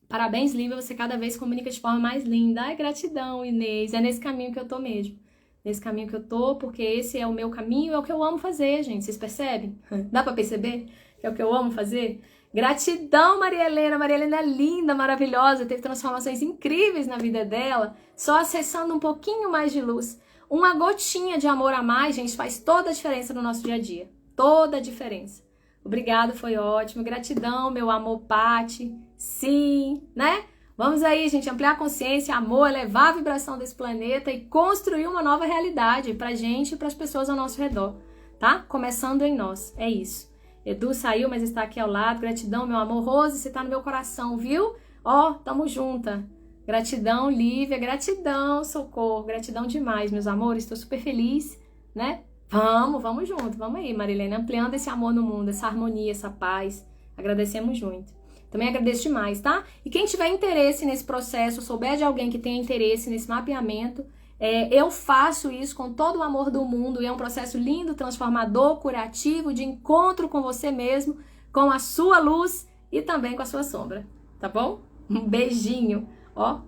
Parabéns, Lívia, você cada vez comunica de forma mais linda. Ai, gratidão, Inês. É nesse caminho que eu tô mesmo. Nesse caminho que eu tô, porque esse é o meu caminho, é o que eu amo fazer, gente. Vocês percebem? Dá pra perceber que é o que eu amo fazer? Gratidão, Maria Helena. Maria Helena é linda, maravilhosa, teve transformações incríveis na vida dela, só acessando um pouquinho mais de luz. Uma gotinha de amor a mais, gente, faz toda a diferença no nosso dia a dia. Toda a diferença. Obrigado, foi ótimo. Gratidão, meu amor, Pati. Sim, né? Vamos aí, gente, ampliar a consciência, amor, elevar a vibração desse planeta e construir uma nova realidade pra gente e pras pessoas ao nosso redor, tá? Começando em nós, é isso. Edu saiu, mas está aqui ao lado. Gratidão, meu amor. Rose, você tá no meu coração, viu? Ó, tamo junta. Gratidão, Lívia. Gratidão, Socorro. Gratidão demais, meus amores. Estou super feliz, né? Vamos junto. Vamos aí, Marilene. Ampliando esse amor no mundo, essa harmonia, essa paz. Agradecemos muito. Também agradeço demais, tá? E quem tiver interesse nesse processo, souber de alguém que tenha interesse nesse mapeamento, Eu faço isso com todo o amor do mundo e é um processo lindo, transformador, curativo, de encontro com você mesmo, com a sua luz e também com a sua sombra, tá bom? Um beijinho, ó.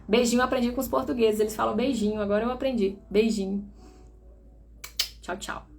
Beijinho eu aprendi com os portugueses, eles falam beijinho, agora eu aprendi. Beijinho. Tchau, tchau.